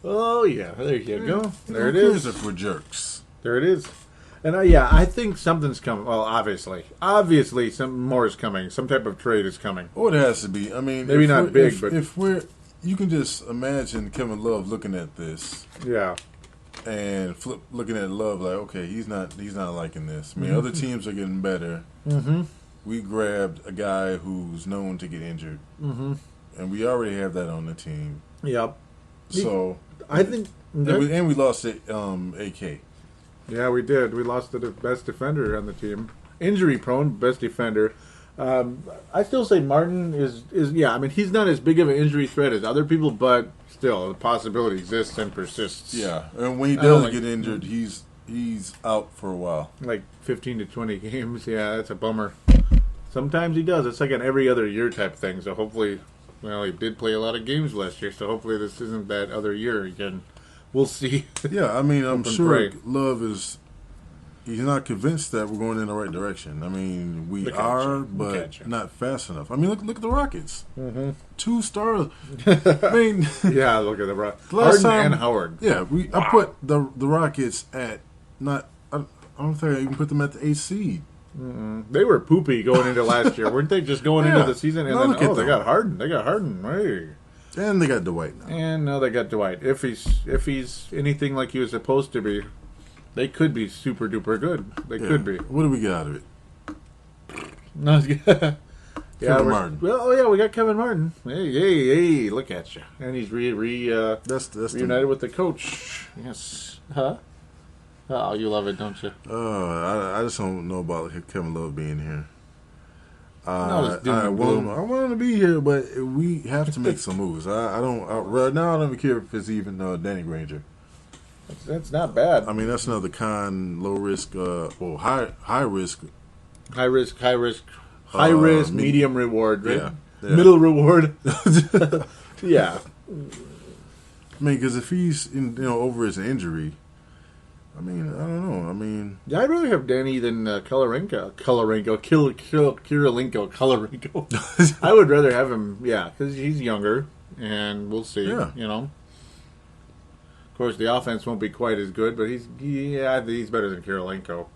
Oh, yeah, there you go. There it Who cares is. if we're jerks? There it is. And yeah, I think something's coming. Well, obviously, some more is coming. Some type of trade is coming. Oh, it has to be. I mean, maybe not big, but if we're, you can just imagine Kevin Love looking at this, yeah, and looking at Love like, okay, he's not liking this. I mean, other teams are getting better. Mm-hmm. We grabbed a guy who's known to get injured, and we already have that on the team. Yep. So I think, and we lost it, AK. Yeah, we did. We lost the best defender on the team. Injury prone, best defender. I still say Martin is yeah. I mean, he's not as big of an injury threat as other people, but still, the possibility exists and persists. Yeah, and when he does get injured, he's out for a while. Like 15 to 20 games. Yeah, that's a bummer. Sometimes he does. It's like an every other year type thing. So hopefully, well, he did play a lot of games last year. So hopefully, this isn't that other year again. We'll see. Yeah, I mean, I'm sure Love is. He's not convinced that we're going in the right direction. I mean, we are, but not fast enough. I mean, look at the Rockets. 2 stars. I mean, yeah, look at the Rockets. Harden and Howard. Yeah, I put the Rockets at not. I don't think I even put them at the 8th seed. They were poopy going into last year, weren't they? Just going into the season, and then they got Harden. They got Harden. Hey. And they got Dwight now. And now they got Dwight. If he's anything like he was supposed to be, they could be super duper good. They could be. What do we get out of it? No, Kevin Martin. Well, we got Kevin Martin. Hey, look at you. And he's that's reunited with the coach. Yes. Huh? Oh, you love it, don't you? I just don't know about Kevin Love being here. I want him to be here, but we have to make some moves. Right now, I don't even care if it's even Danny Granger. That's not bad. I mean, that's another low risk, high risk. High risk, medium reward, right? Yeah. Middle reward. Yeah. I mean, because if he's over his injury, I mean, I don't know. I mean, yeah, I'd rather have Danny than Kirilenko. I would rather have him, because he's younger, and we'll see. Yeah. Of course, the offense won't be quite as good, but he's better than Kirilenko.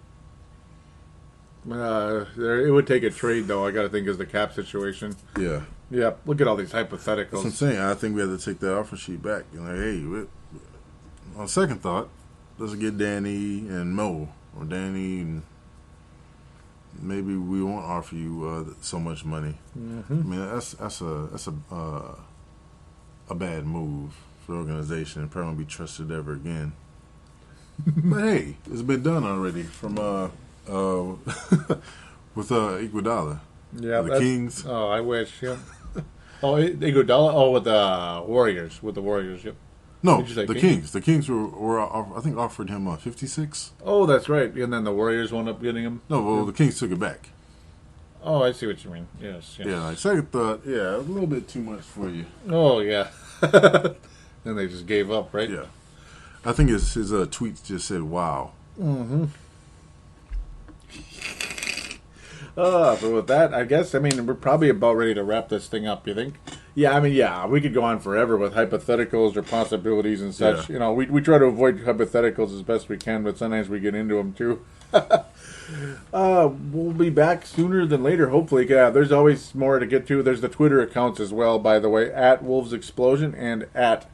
It would take a trade, though. I got to think is the cap situation. Yeah. Yeah. Look at all these hypotheticals. That's what I'm saying. I think we have to take that offer sheet back. Hey, on second thought, let's get Danny and Mo, or Danny, and maybe we won't offer you so much money. I mean, that's a bad move for the organization, and probably won't be trusted ever again. But hey, it's been done already from with Iguodala. Yeah, the Kings. Oh, I wish. Yeah. Iguodala. Oh, with the Warriors. Yep. No, the Kings. The Kings were I think offered him 56. Oh, that's right. And then the Warriors wound up getting him. No, well, the Kings took it back. Oh, I see what you mean. Yes. Yeah, like second thought. Yeah, a little bit too much for you. Oh yeah. Then they just gave up, right? Yeah. I think his tweets just said "Wow." But with that, I guess, we're probably about ready to wrap this thing up, you think? Yeah, we could go on forever with hypotheticals or possibilities and such. Yeah. We try to avoid hypotheticals as best we can, but sometimes we get into them too. We'll be back sooner than later, hopefully. Yeah, there's always more to get to. There's the Twitter accounts as well, by the way, at Wolves Explosion and at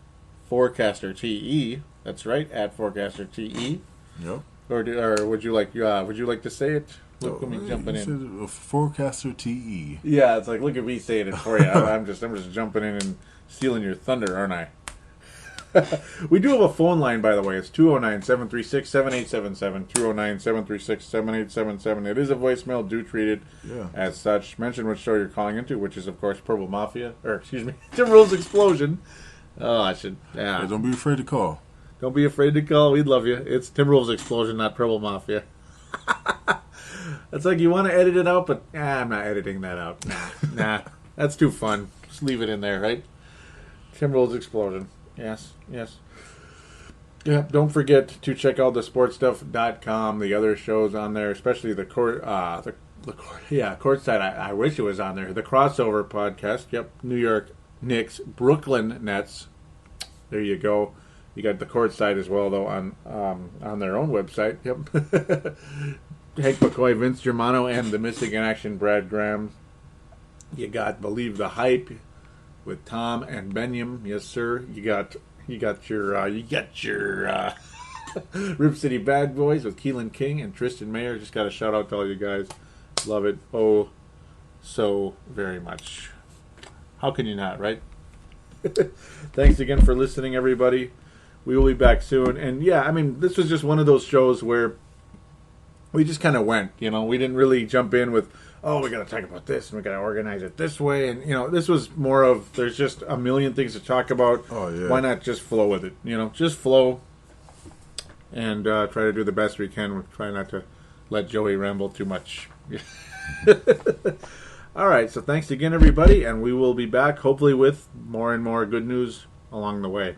Forecaster TE. That's right, at Forecaster TE. Yep. Or would you like to say it? Look at me jumping in. Forecaster TE. Yeah, it's like, look at me saying it for you. I'm just jumping in and stealing your thunder, aren't I? We do have a phone line, by the way. It's 209-736-7877. 209-736-7877. It is a voicemail. Do treat it as such. Mention which show you're calling into, which is, of course, Purple Mafia. Or, excuse me, Timberwolves Explosion. Oh, I should. Yeah. Hey, don't be afraid to call. Don't be afraid to call. We'd love you. It's Timberwolves Explosion, not Purple Mafia. It's like you want to edit it out, but I'm not editing that out. Nah. That's too fun. Just leave it in there, right? Timberwolves Explosion. Yes. Yeah, don't forget to check out the sportstuff.com, the other shows on there, especially the courtside. I wish it was on there. The crossover podcast. Yep, New York Knicks, Brooklyn Nets. There you go. You got the courtside as well, though, on their own website. Yep. Hank McCoy, Vince Germano, and the missing in action Brad Graham. You got Believe the Hype with Tom and Benyam. Yes, sir. You got your Rip City Bad Boys with Keelan King and Tristan Mayer. Just got a shout out to all you guys. Love it. Oh, so very much. How can you not, right? Thanks again for listening, everybody. We will be back soon. And yeah, I mean, this was just one of those shows where we just kind of went, you know. We didn't really jump in with, oh, we got to talk about this and we got to organize it this way. And, you know, this was more of, there's just a million things to talk about. Oh, yeah. Why not just flow with it? You know, just flow and try to do the best we can. We'll try not to let Joey ramble too much. All right, so thanks again, everybody, and we will be back hopefully with more and more good news along the way.